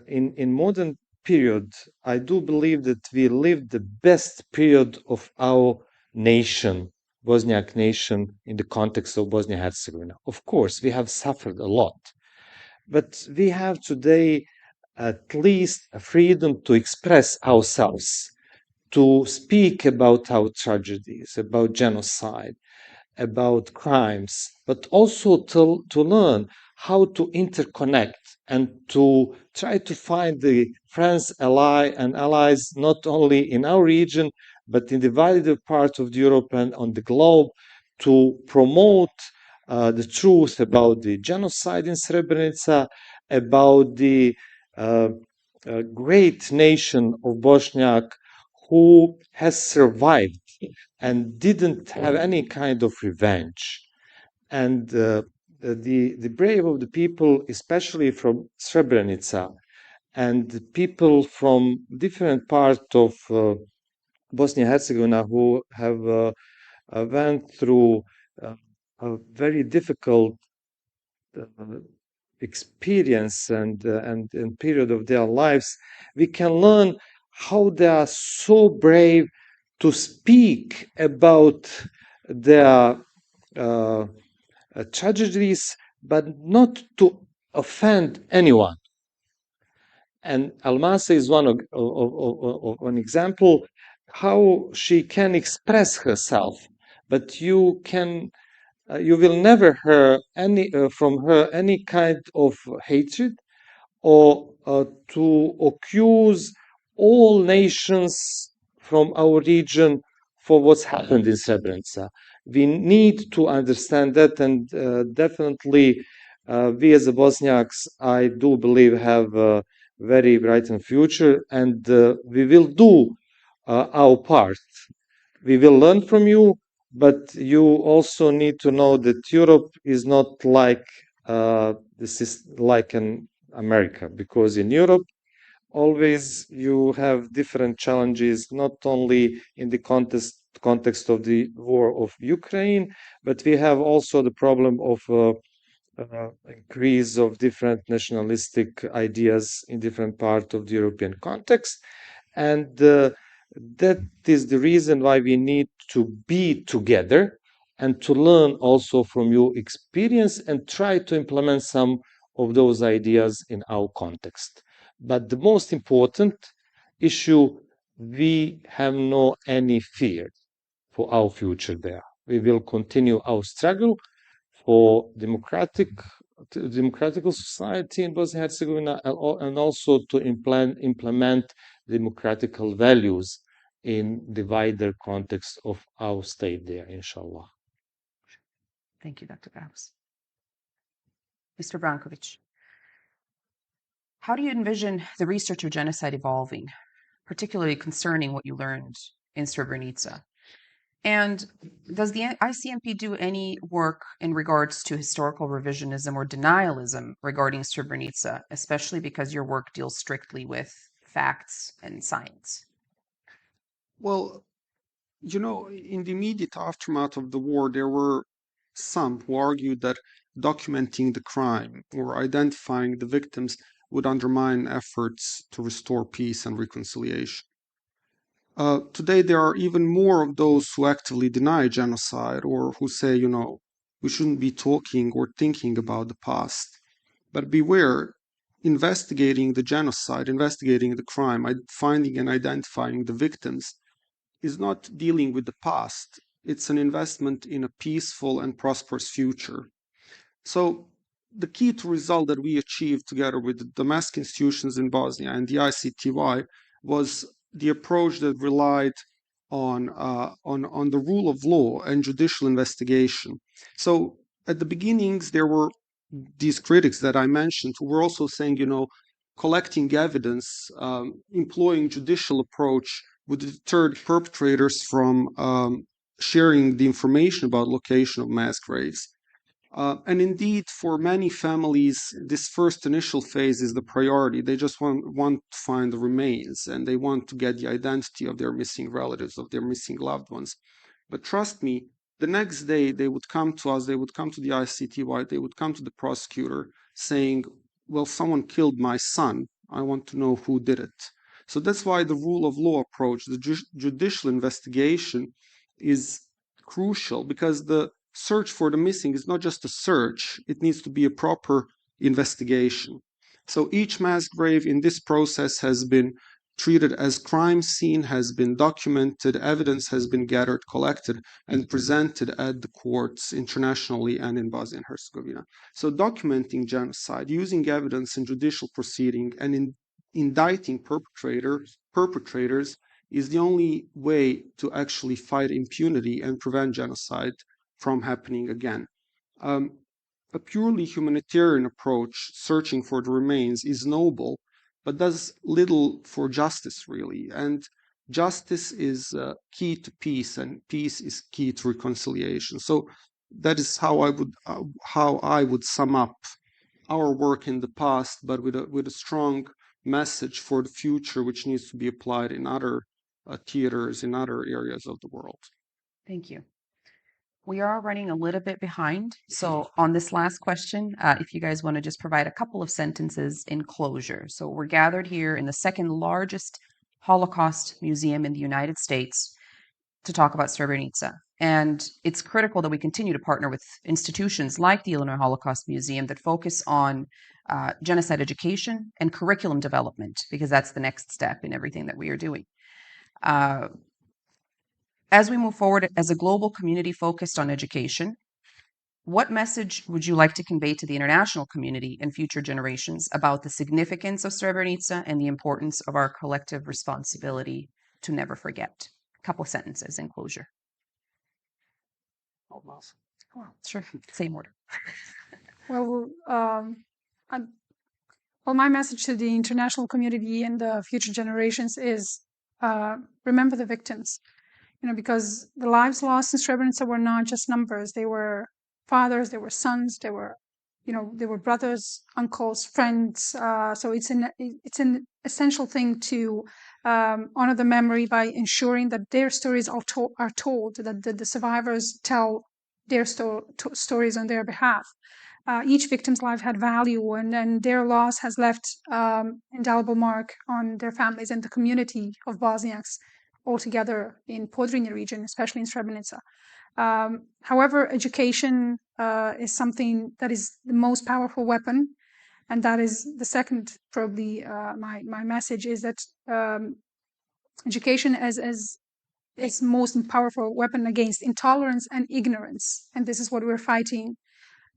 in modern period, I do believe that we lived the best period of our nation, Bosniak nation, in the context of Bosnia-Herzegovina. Of course, we have suffered a lot, but we have today at least a freedom to express ourselves, to speak about our tragedies, about genocide, about crimes, but also to learn how to interconnect and to try to find the friends, and allies not only in our region, but in the wider part of Europe and on the globe, to promote the truth about the genocide in Srebrenica, about the great nation of Bosniak who has survived and didn't have any kind of revenge. And the brave of the people, especially from Srebrenica, and the people from different parts of Bosnia and Herzegovina who have went through a very difficult experience and period of their lives, we can learn how they are so brave to speak about their tragedies, but not to offend anyone. And Almasa is of an example how she can express herself, but you will never hear from her any kind of hatred or to accuse all nations from our region for what's happened in Srebrenica. We need to understand that, and definitely we as the Bosniaks, I do believe, have a very bright future, and we will do our part. We will learn from you, but you also need to know that Europe is not like this is like an America, because in Europe always you have different challenges, not only in the context of the war of Ukraine, but we have also the problem of increase of different nationalistic ideas in different parts of the European context. And that is the reason why we need to be together and to learn also from your experience and try to implement some of those ideas in our context. But the most important issue, we have no any fear for our future there. We will continue our struggle for democratical society in Bosnia and Herzegovina, and also to implement democratical values in the wider context of our state there, inshallah. Thank you, Dr. Gauss. Mr. Brankovic, how do you envision the research of genocide evolving, particularly concerning what you learned in Srebrenica? And does the ICMP do any work in regards to historical revisionism or denialism regarding Srebrenica, especially because your work deals strictly with facts and science? Well, you know, in the immediate aftermath of the war, there were some who argued that documenting the crime or identifying the victims would undermine efforts to restore peace and reconciliation. Today, there are even more of those who actively deny genocide or who say, you know, we shouldn't be talking or thinking about the past. But beware, investigating the genocide, investigating the crime, finding and identifying the victims is not dealing with the past. It's an investment in a peaceful and prosperous future. So the key to result that we achieved together with the domestic institutions in Bosnia and the ICTY was the approach that relied on the rule of law and judicial investigation. So at the beginnings, there were these critics that I mentioned who were also saying, you know, collecting evidence, employing judicial approach would deter perpetrators from sharing the information about location of mass graves. And indeed, for many families, this first initial phase is the priority. They just want to find the remains, and they want to get the identity of their missing relatives, of their missing loved ones. But trust me, the next day they would come to us, they would come to the ICTY, they would come to the prosecutor saying, well, someone killed my son. I want to know who did it. So that's why the rule of law approach, the judicial investigation, is crucial, because the search for the missing is not just a search, it needs to be a proper investigation. So each mass grave in this process has been treated as crime scene, has been documented, evidence has been gathered, collected, and presented at the courts internationally and in Bosnia and Herzegovina. So documenting genocide, using evidence in judicial proceeding, and in indicting perpetrators is the only way to actually fight impunity and prevent genocide from happening again. A purely humanitarian approach, searching for the remains, is noble, but does little for justice, really. And justice is key to peace, and peace is key to reconciliation. So that is how I would sum up our work in the past, but with a strong message for the future, which needs to be applied in other theaters, in other areas of the world. Thank you. We are running a little bit behind. So on this last question, if you guys want to just provide a couple of sentences in closure. So we're gathered here in the second largest Holocaust museum in the United States to talk about Srebrenica. And it's critical that we continue to partner with institutions like the Illinois Holocaust Museum that focus on genocide education and curriculum development, because that's the next step in everything that we are doing. As we move forward as a global community focused on education, what message would you like to convey to the international community and future generations about the significance of Srebrenica and the importance of our collective responsibility to never forget? A couple of sentences in closure. Sure, same order. Well, my message to the international community and the future generations is remember the victims. Because the lives lost in Srebrenica were not just numbers. They were fathers, they were sons, they were brothers, uncles, friends. So it's an essential thing to honor the memory by ensuring that their stories are told, that the survivors tell their stories on their behalf. Each victim's life had value, and their loss has left indelible mark on their families and the community of Bosniaks altogether in Podrinje region, especially in Srebrenica. However, education is something that is the most powerful weapon, and that is the second, probably, my message is that education as most powerful weapon against intolerance and ignorance, and this is what we're fighting,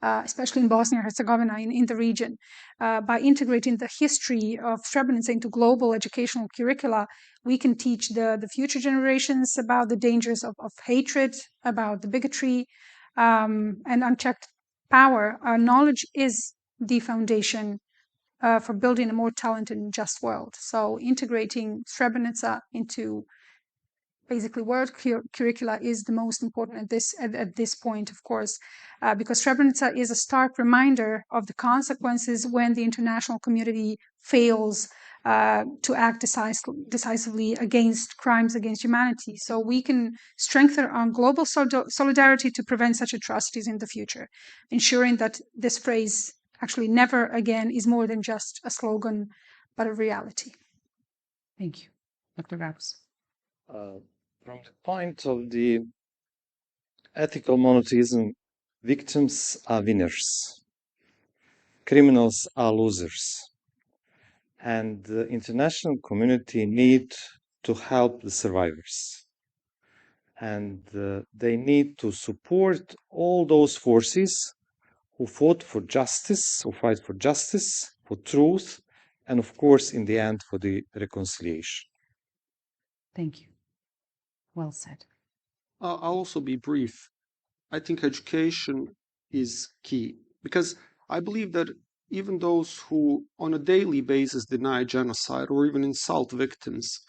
especially in Bosnia and Herzegovina, in the region. By integrating the history of Srebrenica into global educational curricula, we can teach the future generations about the dangers of hatred, about the bigotry, and unchecked power. Our knowledge is the foundation for building a more talented and just world. So integrating Srebrenica into basically world curricula is the most important at this point, of course, because Srebrenica is a stark reminder of the consequences when the international community fails to act decisively against crimes against humanity. So we can strengthen our global solidarity to prevent such atrocities in the future, ensuring that this phrase, actually never again, is more than just a slogan, but a reality. Thank you. Dr. Gabs. From the point of the ethical monotheism, victims are winners, criminals are losers, and the international community need to help the survivors. And they need to support all those forces who fought for justice, who fight for justice, for truth, and of course, in the end, for the reconciliation. Thank you. Well said. I'll also be brief. I think education is key, because I believe that even those who on a daily basis deny genocide or even insult victims,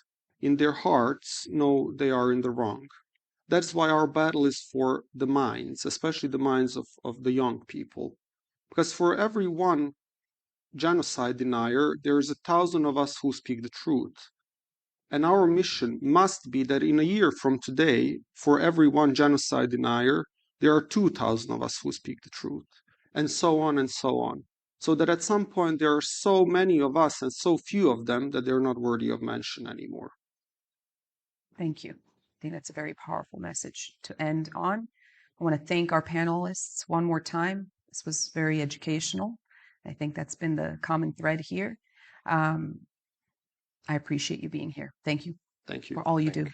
in their hearts know they are in the wrong. That's why our battle is for the minds, especially the minds of the young people. Because for every one genocide denier, there's 1,000 of us who speak the truth. And our mission must be that in a year from today, for every one genocide denier, there are 2,000 of us who speak the truth, and so on and so on. so that at some point there are so many of us and so few of them that they're not worthy of mention anymore. Thank you. I think that's a very powerful message to end on. I want to thank our panelists one more time. This was very educational. I think that's been the common thread here. I appreciate you being here. Thank you Thank you for all you do.